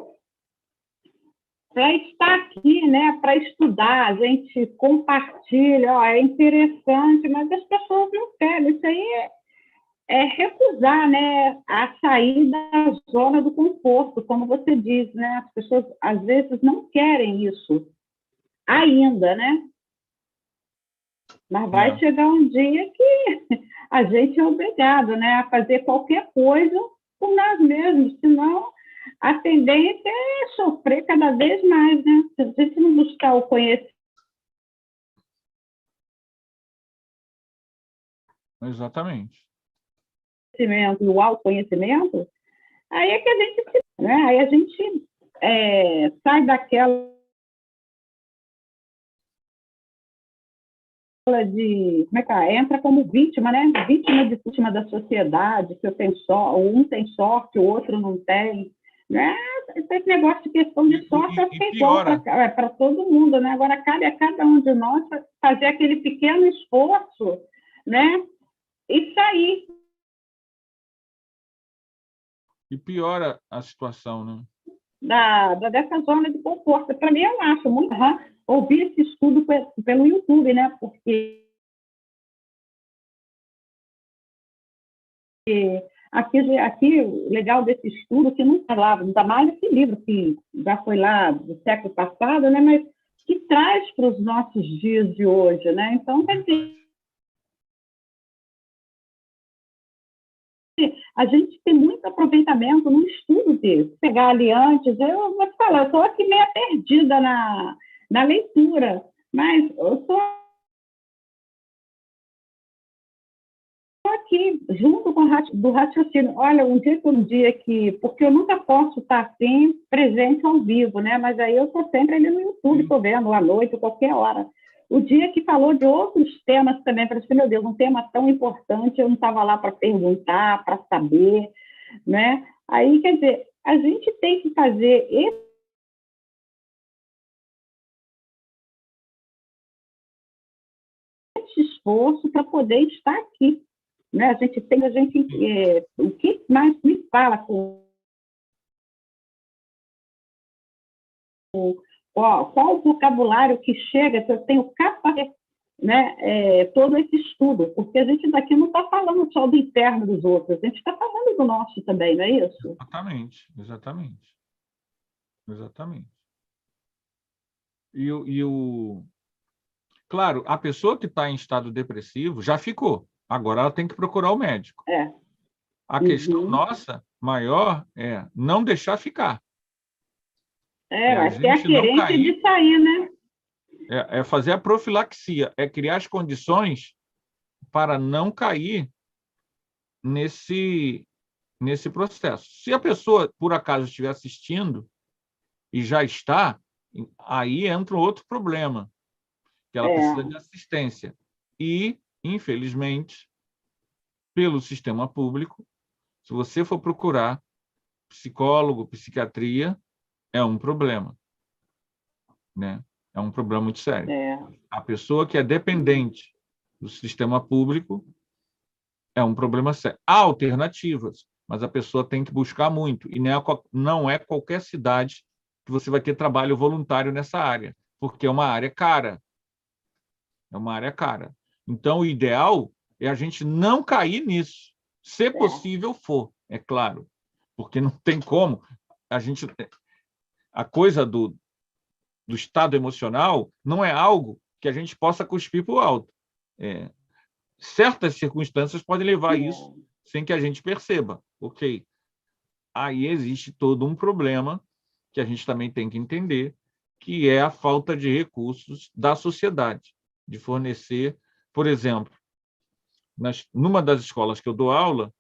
estar aqui, né? Para estudar, a gente compartilha, é interessante, mas as pessoas não querem. Isso aí é recusar, né, a sair da zona do conforto, como você diz, né? As pessoas às vezes não querem isso ainda, né? Mas vai chegar um dia que a gente é obrigado, né, a fazer qualquer coisa por nós mesmos, senão a tendência é sofrer cada vez mais, né? Se a gente não buscar o conhecimento. Exatamente. e o autoconhecimento, aí é que a gente, né? Aí a gente sai daquela de, como é que é? Entra como vítima, né? Vítima da sociedade, que eu tenho um tem sorte, o outro não tem, né? Esse negócio de questão de sorte é igual para todo mundo, né? Agora cabe a cada um de nós fazer aquele pequeno esforço, né? E sair. E piora a situação, né? Dessa zona de conforto. Para mim, eu acho muito ouvir esse estudo pelo YouTube, né? Porque aqui o legal desse estudo, que não falava, ainda mais esse livro que já foi lá do século passado, né? Mas que traz para os nossos dias de hoje, né? Então, quer dizer, a gente tem muito aproveitamento no estudo desse. Pegar ali antes, eu vou te falar, eu estou aqui meio perdida na leitura, mas eu estou aqui, junto com do raciocínio. Olha, um dia que... Porque eu nunca posso estar assim, presente ao vivo, né? Mas aí eu estou sempre ali no YouTube, estou vendo à noite, qualquer hora. O dia que falou de outros temas também, para dizer, meu Deus, um tema tão importante, eu não estava lá para perguntar, para saber, né? Aí, quer dizer, a gente tem que fazer esse esforço para poder estar aqui, né? O que mais me fala qual o vocabulário que chega, que eu tenho capacidade, né, todo esse estudo, porque a gente daqui não está falando só do interno dos outros, a gente está falando do nosso também, não é isso? Exatamente. Claro, a pessoa que está em estado depressivo já ficou, agora ela tem que procurar o médico. A questão nossa maior é não deixar ficar. Mas tem a querência de sair, né? É fazer a profilaxia, é criar as condições para não cair nesse processo. Se a pessoa, por acaso, estiver assistindo e já está, aí entra outro problema, que ela precisa de assistência. E, infelizmente, pelo sistema público, se você for procurar psicólogo, psiquiatria, é um problema, né? É um problema muito sério. A pessoa que é dependente do sistema público é um problema sério. Há alternativas, mas a pessoa tem que buscar muito. E não é qualquer cidade que você vai ter trabalho voluntário nessa área, porque é uma área cara. Então, o ideal é a gente não cair nisso, se possível for, é claro, porque não tem como. A coisa do estado emocional não é algo que a gente possa cuspir para o alto. Certas circunstâncias podem levar a isso sem que a gente perceba. Ok. Aí existe todo um problema que a gente também tem que entender, que é a falta de recursos da sociedade, de fornecer, por exemplo, numa das escolas que eu dou aula,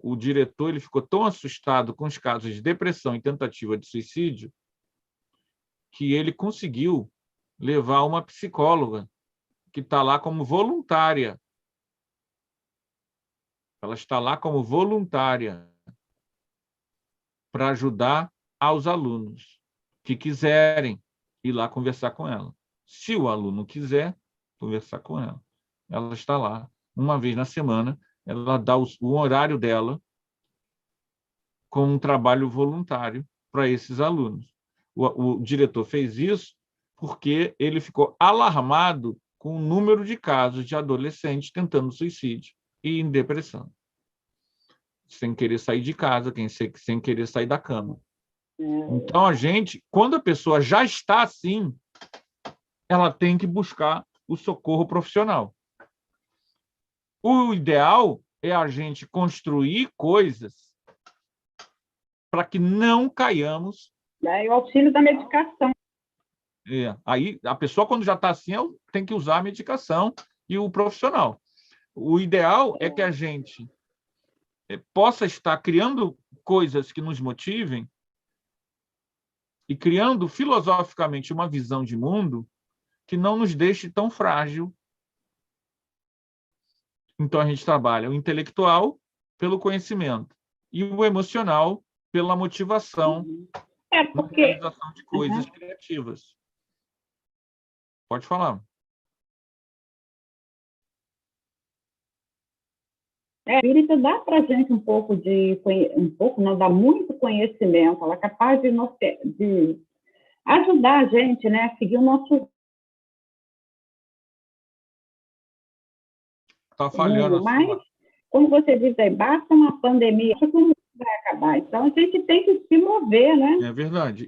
o diretor ele ficou tão assustado com os casos de depressão e tentativa de suicídio que ele conseguiu levar uma psicóloga que está lá como voluntária. Ela está lá como voluntária para ajudar aos alunos que quiserem ir lá conversar com ela. Se o aluno quiser conversar com ela, ela está lá uma vez na semana, ela dá o horário dela com um trabalho voluntário para esses alunos. O diretor fez isso porque ele ficou alarmado com o número de casos de adolescentes tentando suicídio e em depressão, sem querer sair de casa, sem querer sair da cama. Então, quando a pessoa já está assim, ela tem que buscar o socorro profissional. O ideal é a gente construir coisas para que não caiamos. O auxílio da medicação. Aí, a pessoa, quando já está assim, tem que usar a medicação e o profissional. O ideal é que a gente possa estar criando coisas que nos motivem e criando filosoficamente uma visão de mundo que não nos deixe tão frágil. Então, a gente trabalha o intelectual pelo conhecimento e o emocional pela motivação na Porque realização de coisas criativas. Pode falar. a espírita dá para a gente um pouco, não, dá muito conhecimento, ela é capaz de ajudar a gente, né, a seguir o nosso Está falhando. Mas, como você diz aí, basta uma pandemia, como vai acabar? Então, a gente tem que se mover, né? É verdade.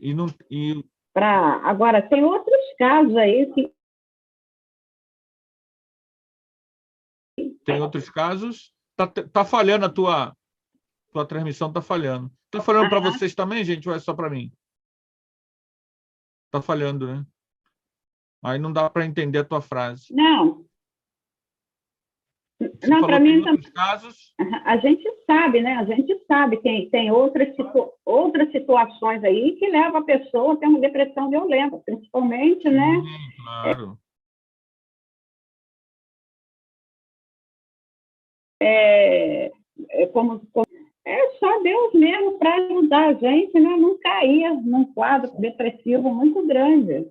Agora, tem outros casos aí que... Tem outros casos? Tá falhando a tua transmissão, está falhando. Está falhando para vocês também, gente, ou é só para mim? Está falhando, né? Aí não dá para entender a tua frase. Não, para mim também. Casos... A gente sabe, né? A gente sabe que tem outras situações aí que levam a pessoa a ter uma depressão violenta, principalmente, né? Claro. É só Deus mesmo para ajudar a gente, né? Não cair num quadro depressivo muito grande.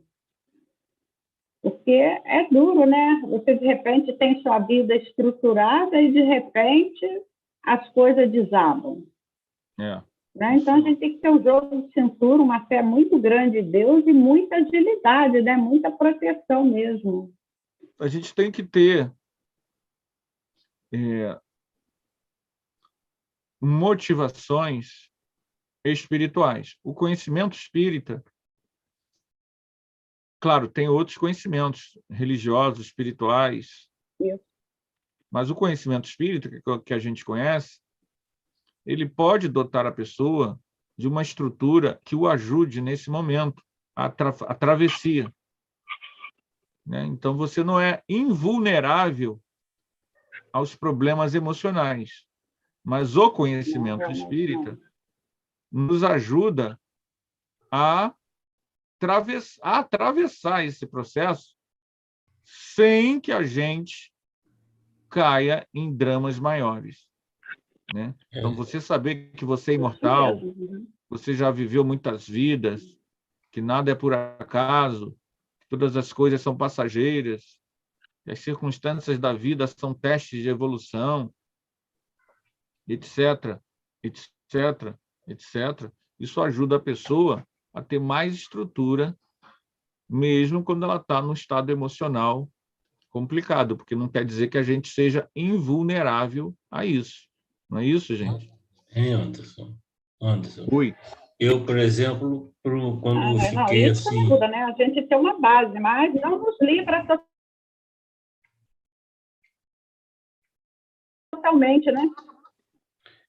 Porque é duro, né? Você, de repente, tem sua vida estruturada e, de repente, as coisas desabam. Né? Então, a gente tem que ter um jogo de cintura, uma fé muito grande em Deus e muita agilidade, né? Muita proteção mesmo. A gente tem que ter motivações espirituais. O conhecimento espírita, claro, tem outros conhecimentos religiosos, espirituais, mas o conhecimento espírita, que a gente conhece, ele pode dotar a pessoa de uma estrutura que o ajude nesse momento, a travessia. Né? Então, você não é invulnerável aos problemas emocionais, mas o conhecimento espírita nos ajuda a atravessar esse processo sem que a gente caia em dramas maiores. Né? Então, você saber que você é imortal, você já viveu muitas vidas, que nada é por acaso, que todas as coisas são passageiras, que as circunstâncias da vida são testes de evolução, etc., etc., etc. Isso ajuda a pessoa a ter mais estrutura, mesmo quando ela está num estado emocional complicado, porque não quer dizer que a gente seja invulnerável a isso. Não é isso, gente? Anderson. Ui. Eu, por exemplo, quando fiquei isso assim... ajuda, né? A gente tem uma base, mas não nos livra totalmente, né?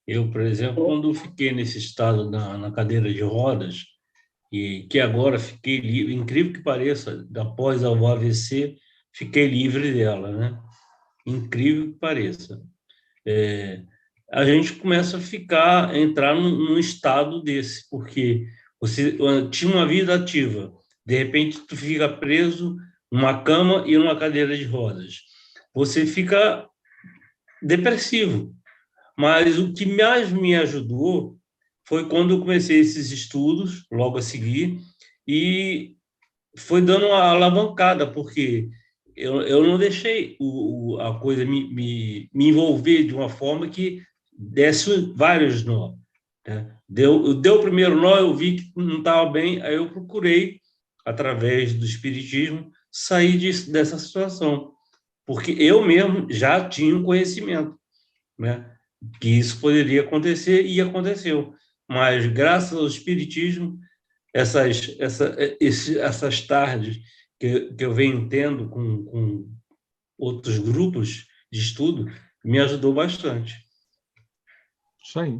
Eu, por exemplo, quando fiquei nesse estado na cadeira de rodas, e que agora fiquei livre, incrível que pareça, após o AVC, fiquei livre dela, né? Incrível que pareça. A gente começa a entrar num estado desse, porque você tinha uma vida ativa, de repente tu fica preso numa cama e numa cadeira de rodas. Você fica depressivo. Mas o que mais me ajudou foi quando eu comecei esses estudos, logo a seguir, e foi dando uma alavancada, porque eu não deixei a coisa me envolver de uma forma que desse vários nós. Né? Deu o primeiro nó, eu vi que não estava bem, aí eu procurei, através do espiritismo, sair dessa situação, porque eu mesmo já tinha um conhecimento, né? Que isso poderia acontecer e aconteceu. Mas, graças ao espiritismo, essas tardes que eu venho tendo com outros grupos de estudo, me ajudou bastante. Isso aí.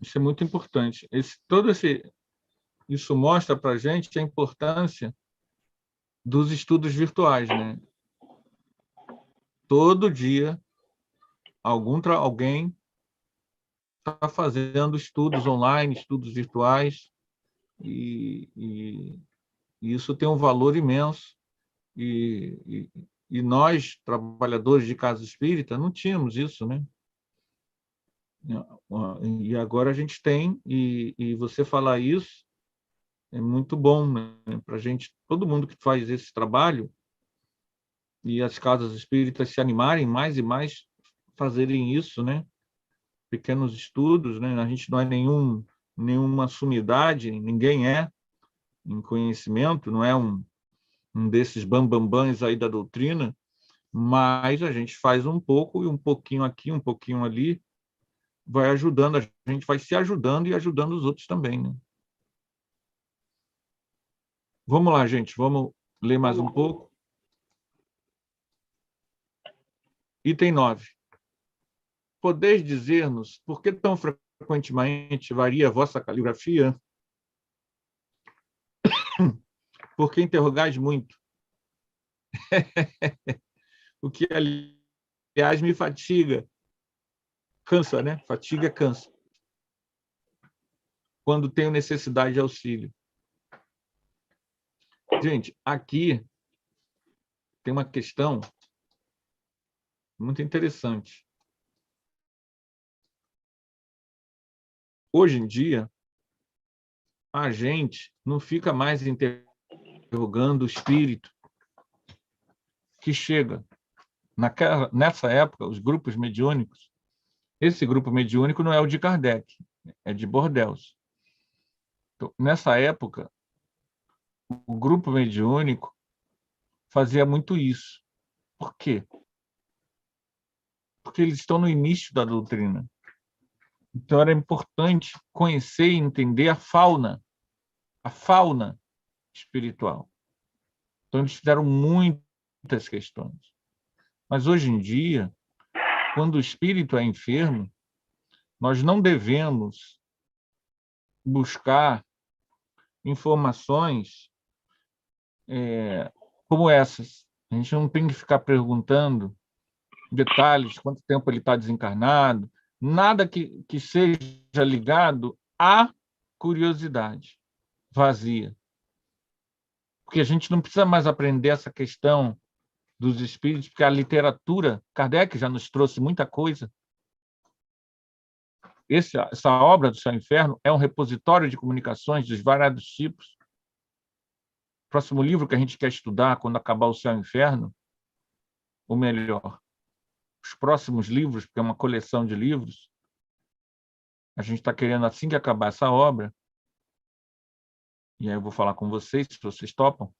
Isso é muito importante. Isso mostra para a gente a importância dos estudos virtuais, né? Todo dia, alguém está fazendo estudos online, estudos virtuais, e isso tem um valor imenso. E nós, trabalhadores de casa espírita, não tínhamos isso, né? E agora a gente tem, e você falar isso é muito bom, né? Para a gente, todo mundo que faz esse trabalho, e as casas espíritas se animarem mais e mais fazerem isso, né? Pequenos estudos, né? A gente não é nenhuma sumidade, ninguém é em conhecimento, não é um desses bambambãs aí da doutrina, mas a gente faz um pouco, e um pouquinho aqui, um pouquinho ali, vai ajudando, a gente vai se ajudando e ajudando os outros também, né? Vamos lá, gente, vamos ler mais um pouco. Item 9. Podeis dizer-nos por que tão frequentemente varia a vossa caligrafia? Por que interrogais muito? O que, aliás, me fatiga. Cansa, né? Fatiga, cansa. Quando tenho necessidade de auxílio. Gente, aqui tem uma questão muito interessante. Hoje em dia, a gente não fica mais interrogando o espírito que chega. Nessa época, os grupos mediúnicos, esse grupo mediúnico não é o de Kardec, é de Bordels. Então, nessa época, o grupo mediúnico fazia muito isso. Por quê? Porque eles estão no início da doutrina. Então, era importante conhecer e entender a fauna espiritual. Então, eles fizeram muitas questões. Mas, hoje em dia, quando o espírito é enfermo, nós não devemos buscar informações como essas. A gente não tem que ficar perguntando detalhes, quanto tempo ele está desencarnado, nada que seja ligado à curiosidade vazia. Porque a gente não precisa mais aprender essa questão dos espíritos, porque a literatura, Kardec já nos trouxe muita coisa. Essa obra do Céu e Inferno é um repositório de comunicações dos variados tipos. O próximo livro que a gente quer estudar quando acabar o Céu e Inferno, ou melhor, os próximos livros, porque é uma coleção de livros, a gente está querendo, assim que acabar essa obra, e aí eu vou falar com vocês, se vocês topam,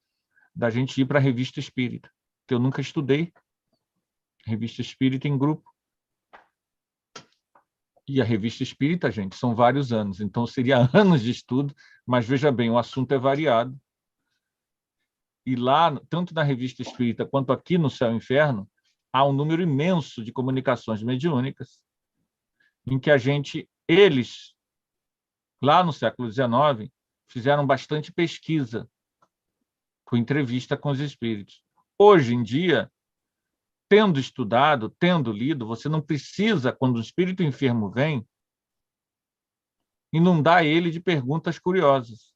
da gente ir para a Revista Espírita, que eu nunca estudei. Revista Espírita em grupo. E a Revista Espírita, gente, são vários anos, então seria anos de estudo, mas veja bem, o assunto é variado. E lá, tanto na Revista Espírita quanto aqui no Céu e Inferno, há um número imenso de comunicações mediúnicas, em que eles, lá no século XIX, fizeram bastante pesquisa com entrevista com os espíritos. Hoje em dia, tendo estudado, tendo lido, você não precisa, quando o espírito enfermo vem, inundar ele de perguntas curiosas.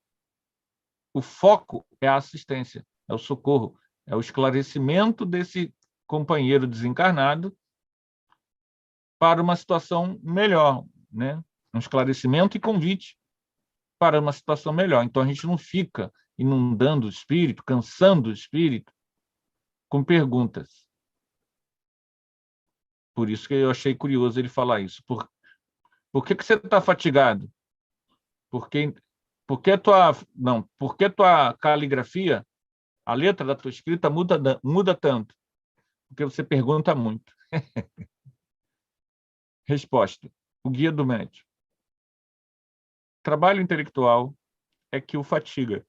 O foco é a assistência, é o socorro, é o esclarecimento desse companheiro desencarnado para uma situação melhor, né? Um esclarecimento e convite para uma situação melhor. Então, a gente não fica inundando o espírito, cansando o espírito com perguntas. Por isso que eu achei curioso ele falar isso. Por que você está fatigado? Por que tua caligrafia, a letra da tua escrita muda tanto? Porque você pergunta muito. Resposta. O guia do médium. Trabalho intelectual é que o fatiga.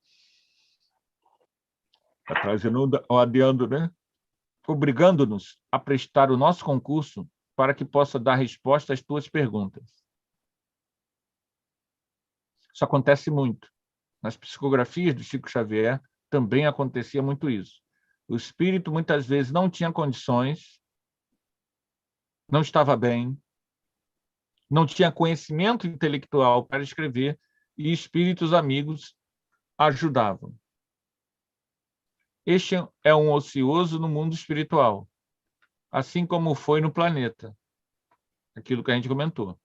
Está trazendo o adiando, né? Obrigando-nos a prestar o nosso concurso para que possa dar resposta às tuas perguntas. Isso acontece muito. Nas psicografias do Chico Xavier também acontecia muito isso. O espírito muitas vezes não tinha condições, não estava bem, não tinha conhecimento intelectual para escrever e espíritos amigos ajudavam. Este é um ocioso no mundo espiritual, assim como foi no planeta. Aquilo que a gente comentou.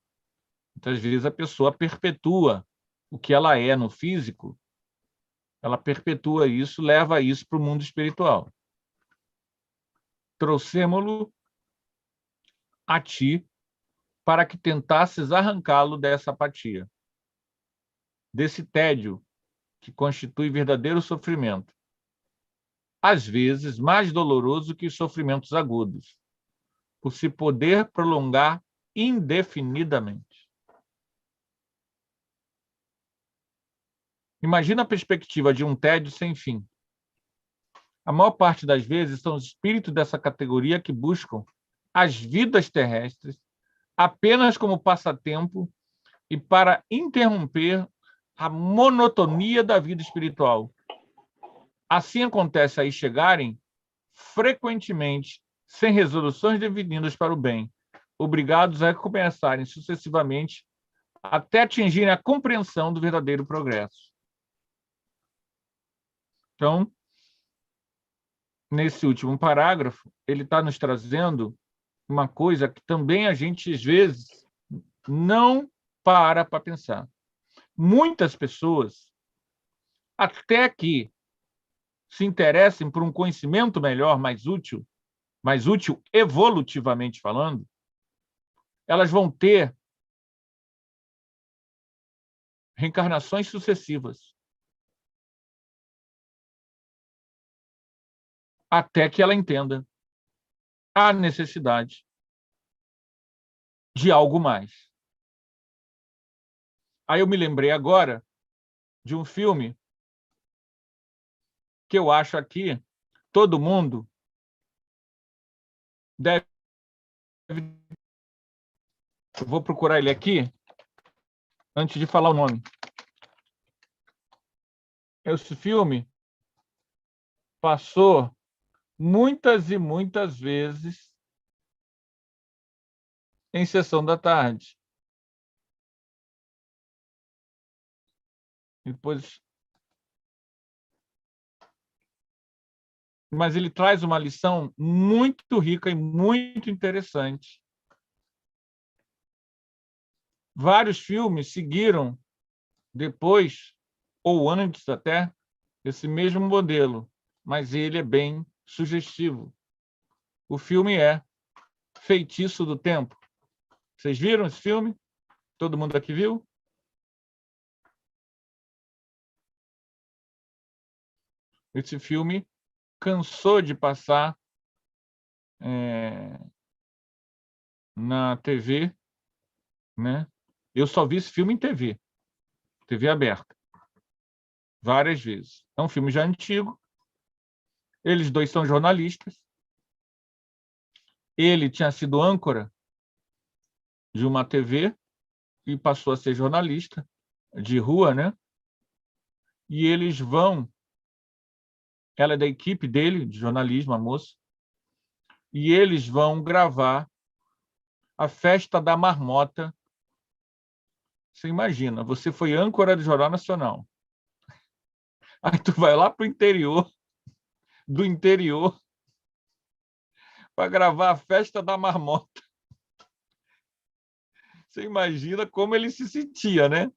Muitas vezes a pessoa perpetua o que ela é no físico, ela perpetua isso, leva isso para o mundo espiritual. Trouxemo-lo a ti para que tentasses arrancá-lo dessa apatia, desse tédio que constitui verdadeiro sofrimento, às vezes mais doloroso que os sofrimentos agudos, por se poder prolongar indefinidamente. Imagina a perspectiva de um tédio sem fim. A maior parte das vezes são os espíritos dessa categoria que buscam as vidas terrestres apenas como passatempo e para interromper a monotonia da vida espiritual. Assim acontece aí chegarem frequentemente sem resoluções definidas para o bem, obrigados a recomeçarem sucessivamente até atingirem a compreensão do verdadeiro progresso. Então, nesse último parágrafo, ele está nos trazendo uma coisa que também a gente, às vezes, não para pensar. Muitas pessoas, até que se interessem por um conhecimento melhor, mais útil evolutivamente falando, elas vão ter reencarnações sucessivas, até que ela entenda a necessidade de algo mais. Aí eu me lembrei agora de um filme que eu acho aqui todo mundo deve... Eu vou procurar ele aqui antes de falar o nome. Esse filme passou muitas e muitas vezes em sessão da tarde. Depois... Mas ele traz uma lição muito rica e muito interessante. Vários filmes seguiram depois, ou antes até, esse mesmo modelo, mas ele é bem sugestivo. O filme é Feitiço do Tempo. Vocês viram esse filme? Todo mundo aqui viu? Esse filme cansou de passar na TV, né? Eu só vi esse filme em TV aberta, várias vezes. É um filme já antigo. Eles dois são jornalistas. Ele tinha sido âncora de uma TV e passou a ser jornalista de rua, né? E eles vão... Ela é da equipe dele, de jornalismo, a moça. E eles vão gravar a Festa da Marmota. Você imagina, você foi âncora do Jornal Nacional. Aí tu vai lá para o interior, do interior, para gravar a Festa da Marmota. Você imagina como ele se sentia, né?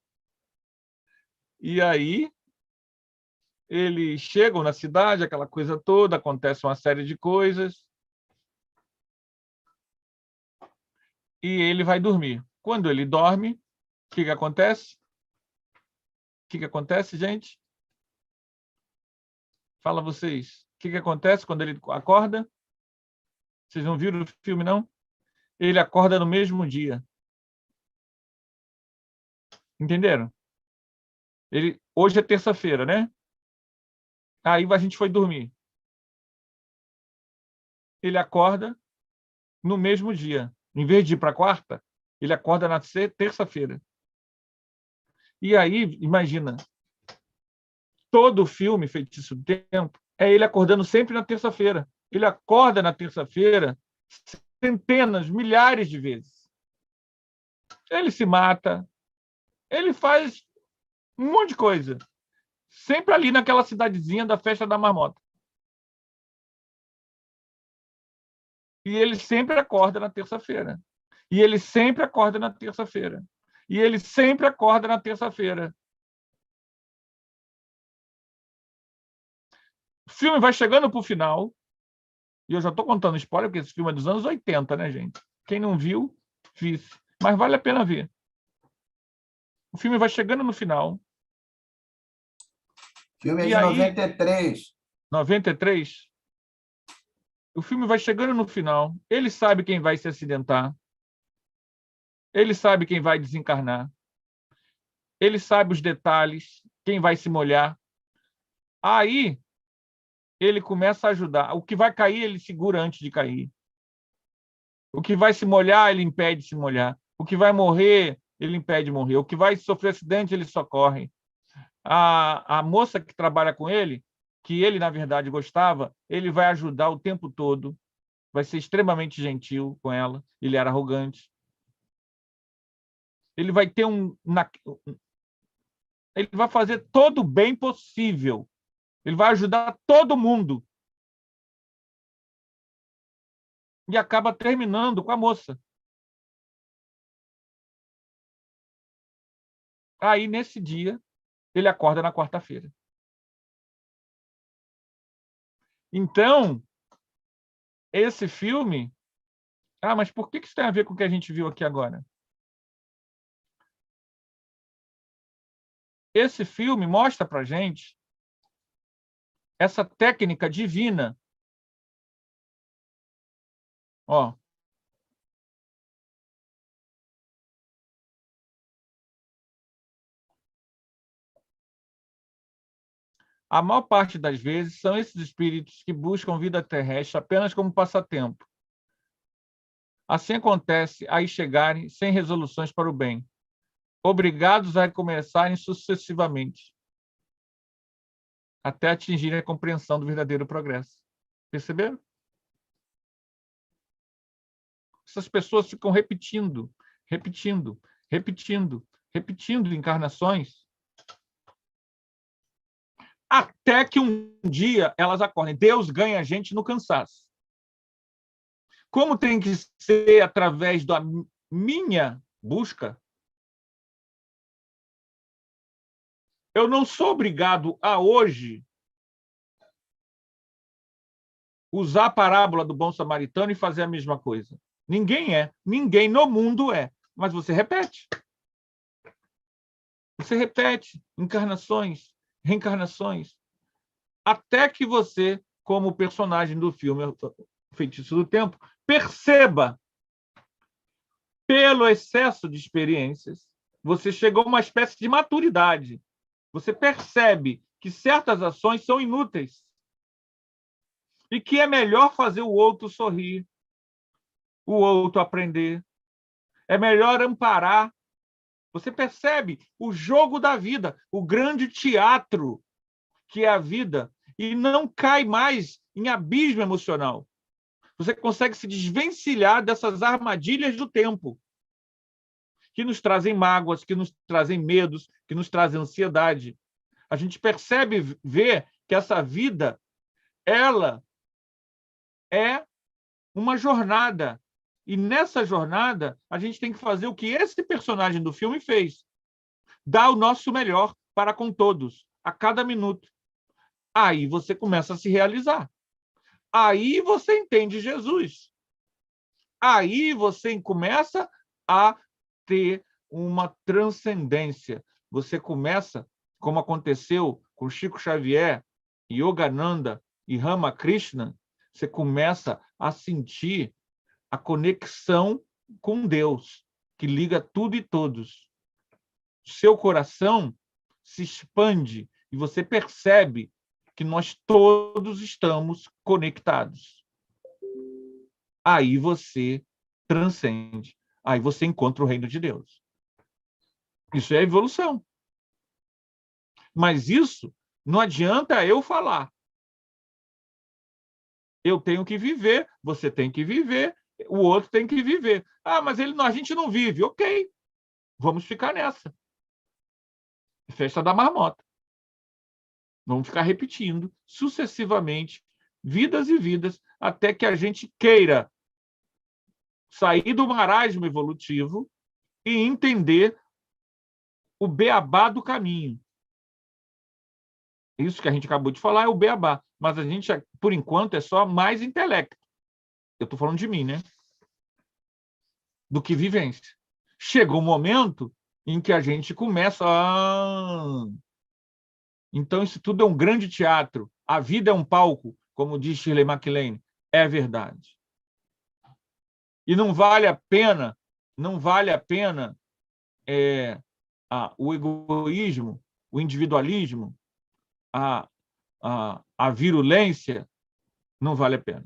E aí, eles chegam na cidade, aquela coisa toda, acontece uma série de coisas, e ele vai dormir. Quando ele dorme, o que acontece? O que acontece, gente? Fala vocês. O que acontece quando ele acorda? Vocês não viram o filme, não? Ele acorda no mesmo dia. Entenderam? Hoje é terça-feira, né? Aí a gente foi dormir. Ele acorda no mesmo dia. Em vez de ir para quarta, ele acorda na terça-feira. E aí, imagina, todo o filme Feitiço do Tempo é ele acordando sempre na terça-feira. Ele acorda na terça-feira centenas, milhares de vezes. ele se mata, ele faz um monte de coisa. Sempre ali naquela cidadezinha da Festa da Marmota. E ele sempre acorda na terça-feira. E ele sempre acorda na terça-feira. E ele sempre acorda na terça-feira. O filme vai chegando para o final, e eu já estou contando spoiler, porque esse filme é dos anos 80, né, gente? Quem não viu, vice. Mas vale a pena ver. O filme vai chegando no final. O filme é E de aí, 93. 93. O filme vai chegando no final. Ele sabe quem vai se acidentar. Ele sabe quem vai desencarnar. Ele sabe os detalhes, quem vai se molhar. Aí, ele começa a ajudar. O que vai cair, ele segura antes de cair. O que vai se molhar, ele impede de se molhar. O que vai morrer, ele impede de morrer. O que vai sofrer acidente, ele socorre. A moça que trabalha com ele, que ele, na verdade, gostava, ele vai ajudar o tempo todo. Vai ser extremamente gentil com ela. Ele era arrogante. Ele vai ter ele vai fazer todo o bem possível. Ele vai ajudar todo mundo. E acaba terminando com a moça. Aí, nesse dia, ele acorda na quarta-feira. Então, esse filme... Ah, mas por que isso tem a ver com o que a gente viu aqui agora? Esse filme mostra para a gente essa técnica divina. Ó. A maior parte das vezes são esses espíritos que buscam vida terrestre apenas como passatempo. Assim acontece aí chegarem sem resoluções para o bem, obrigados a recomeçarem sucessivamente, até atingirem a compreensão do verdadeiro progresso. Perceberam? Essas pessoas ficam repetindo encarnações, até que um dia elas acordem. Deus ganha a gente no cansaço. Como tem que ser através da minha busca, eu não sou obrigado a hoje usar a parábola do bom samaritano e fazer a mesma coisa. Ninguém é. Ninguém no mundo é. Mas você repete. Você repete encarnações, reencarnações, até que você, como personagem do filme Feitiço do Tempo, perceba, pelo excesso de experiências, você chegou a uma espécie de maturidade. Você percebe que certas ações são inúteis e que é melhor fazer o outro sorrir, o outro aprender. É melhor amparar. Você percebe o jogo da vida, o grande teatro que é a vida, e não cai mais em abismo emocional. Você consegue se desvencilhar dessas armadilhas do tempo, que nos trazem mágoas, que nos trazem medos, que nos trazem ansiedade. A gente percebe, vê que essa vida, ela é uma jornada. E nessa jornada, a gente tem que fazer o que esse personagem do filme fez. Dar o nosso melhor para com todos, a cada minuto. Aí você começa a se realizar. Aí você entende Jesus. Aí você começa a ter uma transcendência. Você começa, como aconteceu com Chico Xavier, Yogananda e Ramakrishna, você começa a sentir a conexão com Deus, que liga tudo e todos. Seu coração se expande e você percebe que nós todos estamos conectados. Aí você transcende. Aí você encontra o reino de Deus. Isso é evolução. Mas isso não adianta eu falar. Eu tenho que viver, você tem que viver, o outro tem que viver. Ah, mas a gente não vive. Ok. vamos ficar nessa. Festa da marmota. Vamos ficar repetindo sucessivamente, vidas e vidas, até que a gente queira sair do marasmo evolutivo e entender o beabá do caminho. Isso que a gente acabou de falar é o beabá, mas a gente, por enquanto, é só mais intelecto. Eu estou falando de mim, né? Do que vivência. Chega um momento em que a gente começa a... Então, isso tudo é um grande teatro. A vida é um palco, como diz Shirley MacLaine. É verdade. E não vale a pena o egoísmo, o individualismo, a virulência, não vale a pena.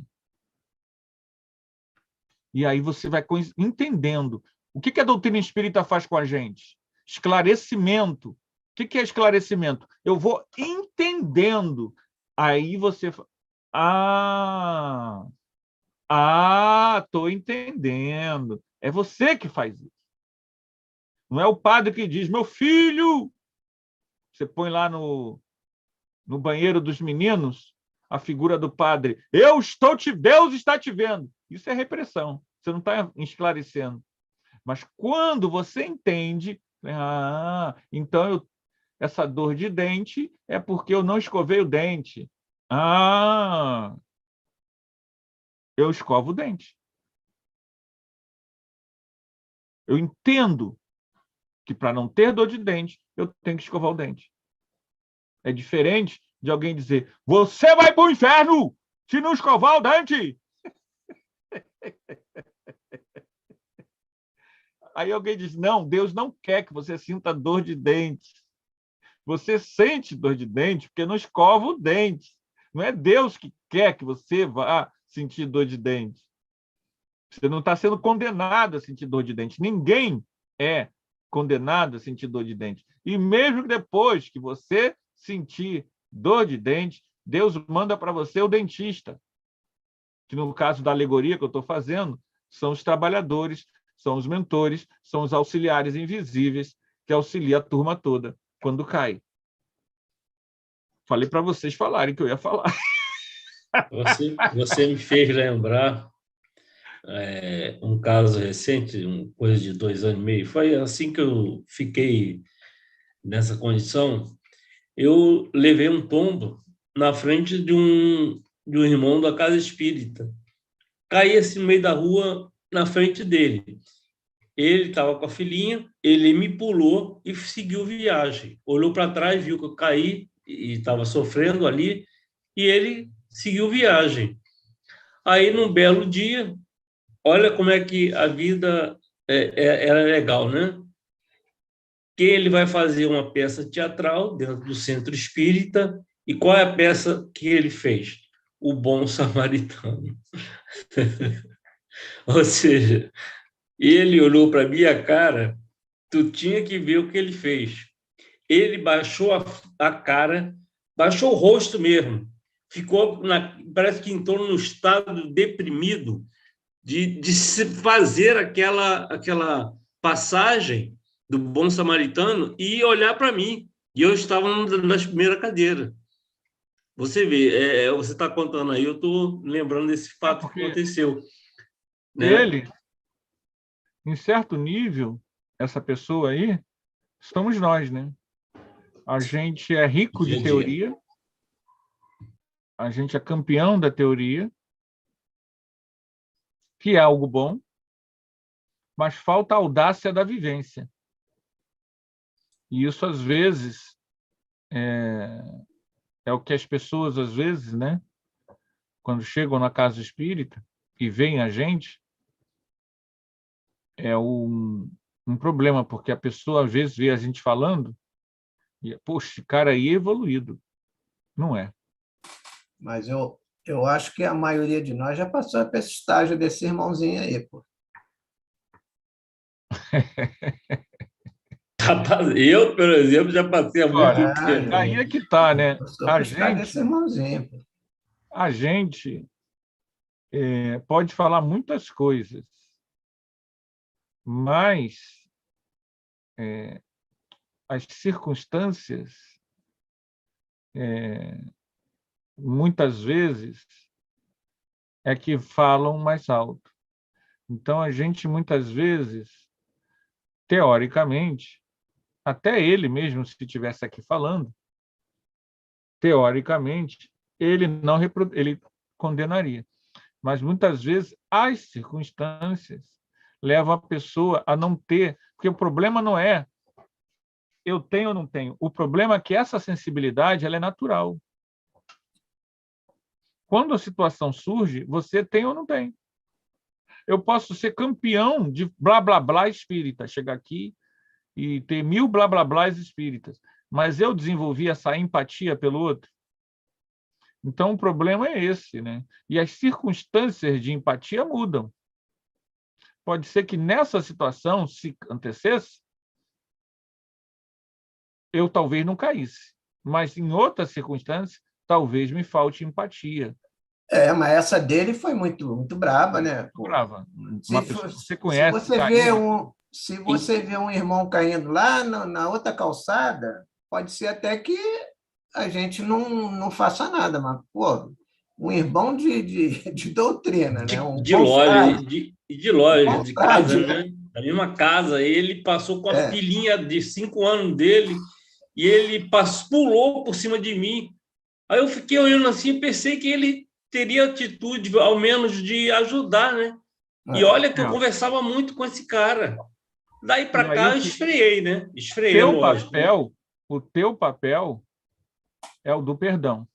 E aí você vai entendendo. O que a doutrina espírita faz com a gente? Esclarecimento. O que é esclarecimento? Eu vou entendendo. Aí você... estou entendendo. É você que faz isso. Não é o padre que diz, meu filho, você põe lá no banheiro dos meninos a figura do padre, Deus está te vendo. Isso é repressão. Você não está esclarecendo. Mas quando você entende, então essa dor de dente é porque eu não escovei o dente. Eu escovo o dente. Eu entendo que para não ter dor de dente, eu tenho que escovar o dente. É diferente de alguém dizer, você vai para o inferno se não escovar o dente. Aí alguém diz, não, Deus não quer que você sinta dor de dente. Você sente dor de dente porque não escova o dente. Não é Deus que quer que você vá sentir dor de dente. Você não está sendo condenado a sentir dor de dente. Ninguém é condenado a sentir dor de dente. E mesmo depois que você sentir dor de dente, Deus manda para você o dentista, que no caso da alegoria que eu estou fazendo, são os trabalhadores, são os mentores, são os auxiliares invisíveis que auxiliam a turma toda quando cai. Falei para vocês falarem que eu ia falar. Você me fez lembrar um caso recente, coisa de 2 anos e meio. Foi assim que eu fiquei nessa condição. Eu levei um tombo na frente de um irmão da casa espírita. Caí assim no meio da rua, na frente dele. Ele estava com a filhinha, ele me pulou e seguiu viagem. Olhou para trás, viu que eu caí e estava sofrendo ali, e ele seguiu viagem. Aí, num belo dia, olha como é que a vida era legal, né? Que ele vai fazer uma peça teatral dentro do Centro Espírita, e qual é a peça que ele fez? O Bom Samaritano. Ou seja, ele olhou para a minha cara, tu tinha que ver o que ele fez. Ele baixou a cara, baixou o rosto mesmo, ficou, parece que entrou num estado deprimido de se fazer aquela passagem do Bom Samaritano e olhar para mim. E eu estava nas primeiras cadeiras. Você vê, você está contando aí, eu estou lembrando desse fato que aconteceu. Né? Ele, em certo nível, essa pessoa aí, somos nós, né? A gente é rico de teoria, a gente é campeão da teoria, que é algo bom, mas falta a audácia da vivência. E isso, às vezes, é o que as pessoas, às vezes, né, quando chegam na casa espírita e veem a gente, é um problema, porque a pessoa, às vezes, vê a gente falando e, poxa, esse cara aí é evoluído. Não é. Mas eu acho que a maioria de nós já passou por esse estágio desse irmãozinho aí, pô. Eu, por exemplo, já passei há muito tempo. Aí é que está, né? A gente pode falar muitas coisas, mas as circunstâncias, muitas vezes, é que falam mais alto. Então, a gente, muitas vezes, teoricamente, até ele mesmo, se estivesse aqui falando, teoricamente, ele não ele condenaria. Mas, muitas vezes, as circunstâncias levam a pessoa a não ter... Porque o problema não é eu tenho ou não tenho. O problema é que essa sensibilidade ela é natural. Quando a situação surge, você tem ou não tem. Eu posso ser campeão de blá, blá, blá espírita, chegar aqui e ter 1000 blá, blá, blás espíritas, mas eu desenvolvi essa empatia pelo outro. Então, o problema é esse, né? E as circunstâncias de empatia mudam. Pode ser que nessa situação, se acontecesse, eu talvez não caísse, mas em outras circunstâncias, talvez me falte empatia. Mas essa dele foi muito braba, né? Brava. Você Se conhece, se você vê um irmão caindo lá na outra calçada, pode ser até que a gente não faça nada, mas, pô, um irmão de doutrina, né? De loja, de casa, né? Da mesma casa. Ele passou com a filhinha de 5 anos dele e ele pulou por cima de mim. Aí eu fiquei olhando assim e pensei que ele teria atitude, ao menos, de ajudar, né? E olha que eu conversava muito com esse cara. Daí para cá eu esfriei, né? Esfriei, lógico. O teu papel é o do perdão.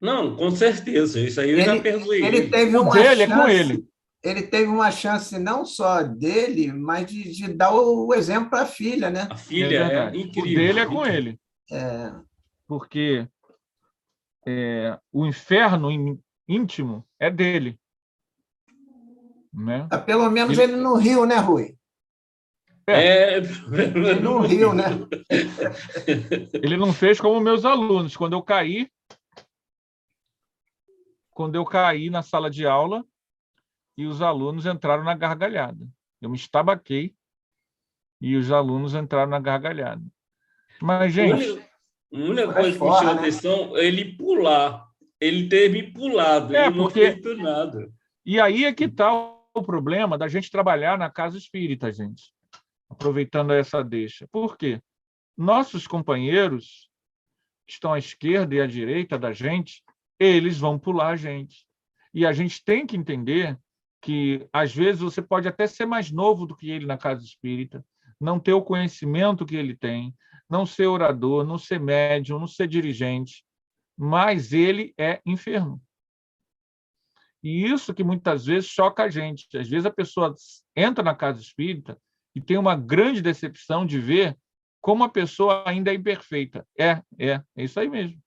Não, com certeza. Isso aí eu já perdoei. Ele teve uma chance, é com ele. Ele teve uma chance não só dele, mas de dar o exemplo para a filha, né? A filha é incrível. O dele é com ele. Porque o inferno íntimo é dele. Né? Pelo menos ele não riu, né, Rui? Ele não riu, né? Ele não fez como meus alunos. Quando eu caí na sala de aula e os alunos entraram na gargalhada. Eu me estabaquei e os alunos entraram na gargalhada. Mas, gente... A única coisa que me chamou atenção é ele pular. Ele ter me pulado. Ele não fez nada. E aí é que está o problema da gente trabalhar na casa espírita, gente. Aproveitando essa deixa. Por quê? Nossos companheiros que estão à esquerda e à direita da gente, eles vão pular a gente. E a gente tem que entender que, às vezes, você pode até ser mais novo do que ele na casa espírita, não ter o conhecimento que ele tem, não ser orador, não ser médium, não ser dirigente, mas ele é enfermo. E isso que muitas vezes choca a gente. Às vezes a pessoa entra na casa espírita e tem uma grande decepção de ver como a pessoa ainda é imperfeita. É isso aí mesmo.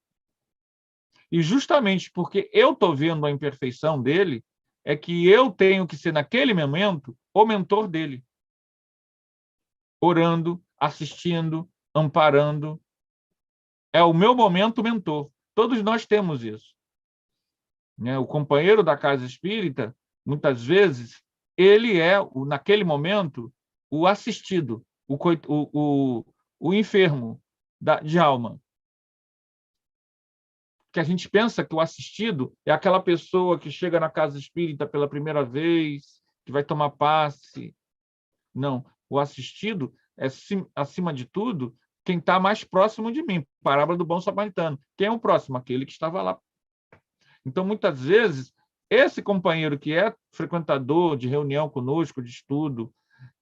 E justamente porque eu estou vendo a imperfeição dele, é que eu tenho que ser, naquele momento, o mentor dele. Orando, assistindo, amparando. É o meu momento mentor. Todos nós temos isso. O companheiro da casa espírita, muitas vezes, ele é, naquele momento, o assistido, o enfermo de alma. Que a gente pensa que o assistido é aquela pessoa que chega na casa espírita pela primeira vez, que vai tomar passe. Não, o assistido é, acima de tudo, quem está mais próximo de mim. Parábola do bom samaritano. Quem é o próximo? Aquele que estava lá. Então, muitas vezes, esse companheiro que é frequentador de reunião conosco, de estudo,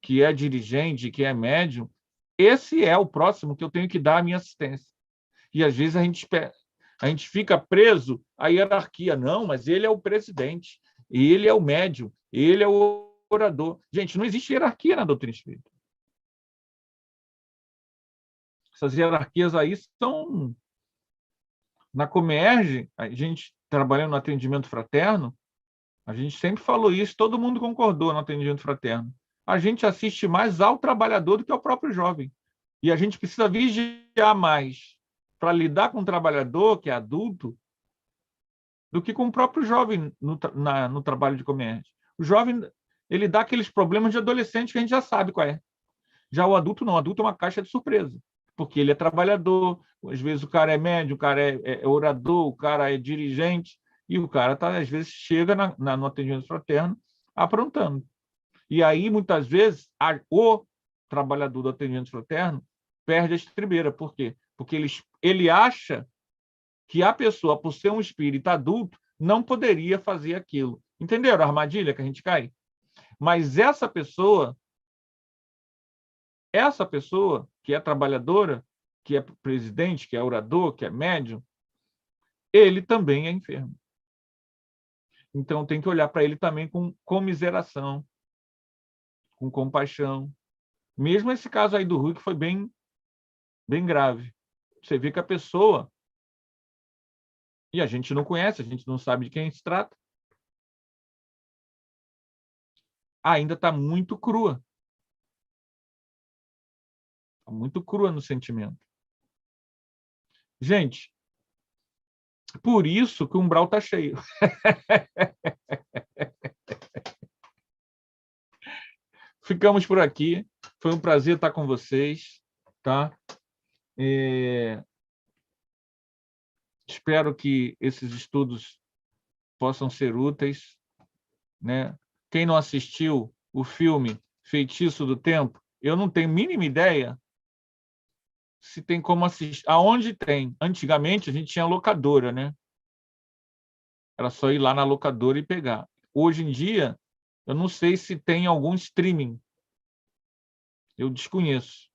que é dirigente, que é médium, esse é o próximo que eu tenho que dar a minha assistência. E, às vezes, a gente fica preso à hierarquia. Não, mas ele é o presidente, ele é o médium, ele é o orador. Gente, não existe hierarquia na doutrina espírita. Essas hierarquias aí são... Na Comerge, a gente trabalhando no atendimento fraterno, a gente sempre falou isso, todo mundo concordou no atendimento fraterno. A gente assiste mais ao trabalhador do que ao próprio jovem. E a gente precisa vigiar mais para lidar com o trabalhador, que é adulto, do que com o próprio jovem no trabalho de Comerge. O jovem, ele dá aqueles problemas de adolescente que a gente já sabe qual é. Já o adulto não, o adulto é uma caixa de surpresa, porque ele é trabalhador, às vezes o cara é médium, o cara é orador, o cara é dirigente, e o cara, às vezes, chega no atendimento fraterno aprontando. E aí, muitas vezes, o trabalhador do atendimento fraterno perde a estribeira. Por quê? Porque ele acha que a pessoa, por ser um espírito adulto, não poderia fazer aquilo. Entenderam a armadilha que a gente cai? Mas essa pessoa, que é trabalhadora, que é presidente, que é orador, que é médium, ele também é enfermo. Então, tem que olhar para ele também com comiseração, com compaixão. Mesmo esse caso aí do Rui, que foi bem grave. Você vê que a pessoa, e a gente não conhece, a gente não sabe de quem se trata, ainda está muito crua. Está muito crua no sentimento. Gente, por isso que o umbral está cheio. Ficamos por aqui. Foi um prazer estar com vocês. Tá? Espero que esses estudos possam ser úteis. Né? Quem não assistiu o filme Feitiço do Tempo, eu não tenho a mínima ideia se tem como assistir. Aonde tem? Antigamente, a gente tinha locadora, né? Era só ir lá na locadora e pegar. Hoje em dia, eu não sei se tem algum streaming. Eu desconheço.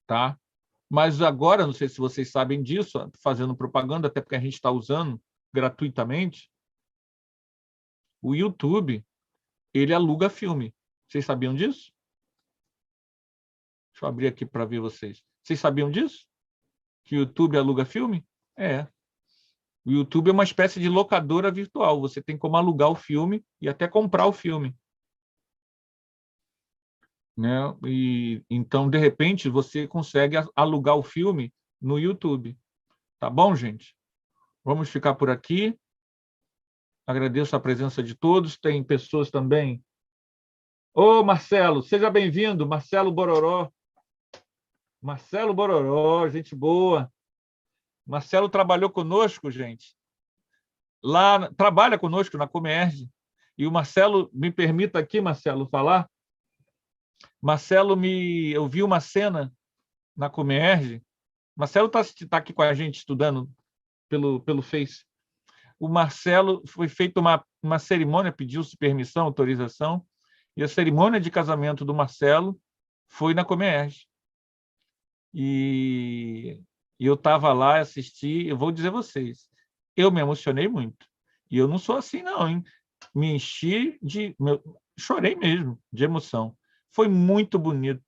Tá? Mas agora, não sei se vocês sabem disso, fazendo propaganda, até porque a gente está usando gratuitamente, o YouTube, ele aluga filme. Vocês sabiam disso? Deixa eu abrir aqui para ver vocês. Vocês sabiam disso? Que o YouTube aluga filme? É. O YouTube é uma espécie de locadora virtual. Você tem como alugar o filme e até comprar o filme. Né? E, então, de repente, você consegue alugar o filme no YouTube. Tá bom, gente? Vamos ficar por aqui. Agradeço a presença de todos. Tem pessoas também. Ô, Marcelo, seja bem-vindo. Marcelo Bororó. Marcelo Bororó, gente boa. Marcelo trabalhou conosco, gente. Lá, trabalha conosco na Comerge. E o Marcelo, me permita aqui, Marcelo, falar. Marcelo, eu vi uma cena na Comerge. Marcelo está aqui com a gente estudando pelo Face. O Marcelo, foi feita uma cerimônia, pediu-se permissão, autorização, e a cerimônia de casamento do Marcelo foi na Comerge. E eu estava lá, assisti, eu vou dizer a vocês, eu me emocionei muito. E eu não sou assim, não, hein? Me enchi chorei mesmo, de emoção. Foi muito bonito.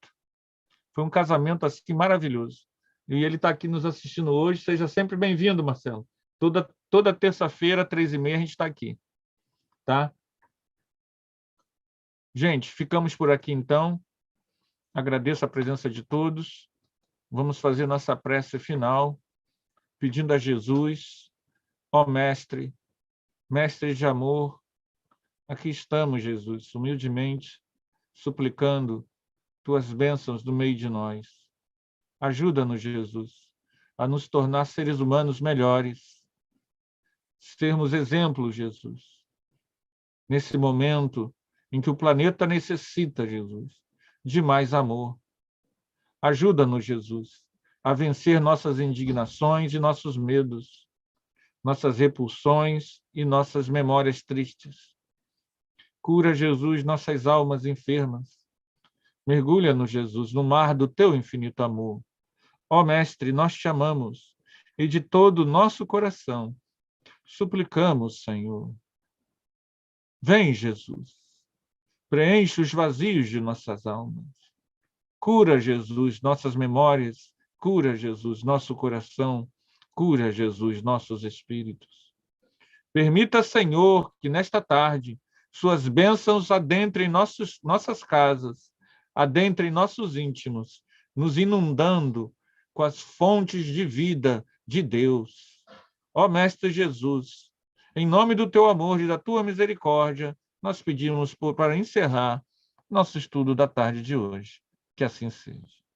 Foi um casamento assim maravilhoso. E ele está aqui nos assistindo hoje. Seja sempre bem-vindo, Marcelo. Toda terça-feira, 3h30, a gente está aqui. Tá? Gente, ficamos por aqui, então. Agradeço a presença de todos. Vamos fazer nossa prece final, pedindo a Jesus, ó Mestre, Mestre de amor, aqui estamos, Jesus, humildemente, suplicando tuas bênçãos no meio de nós. Ajuda-nos, Jesus, a nos tornar seres humanos melhores, sermos exemplos, Jesus, nesse momento em que o planeta necessita, Jesus, de mais amor. Ajuda-nos, Jesus, a vencer nossas indignações e nossos medos, nossas repulsões e nossas memórias tristes. Cura, Jesus, nossas almas enfermas. Mergulha-nos, Jesus, no mar do teu infinito amor. Ó Mestre, nós te amamos e de todo o nosso coração suplicamos, Senhor. Vem, Jesus, preenche os vazios de nossas almas. Cura, Jesus, nossas memórias. Cura, Jesus, nosso coração. Cura, Jesus, nossos espíritos. Permita, Senhor, que nesta tarde suas bênçãos adentrem nossas casas, adentrem nossos íntimos, nos inundando com as fontes de vida de Deus. Ó Mestre Jesus, em nome do teu amor e da tua misericórdia, nós pedimos para encerrar nosso estudo da tarde de hoje. Que assim seja.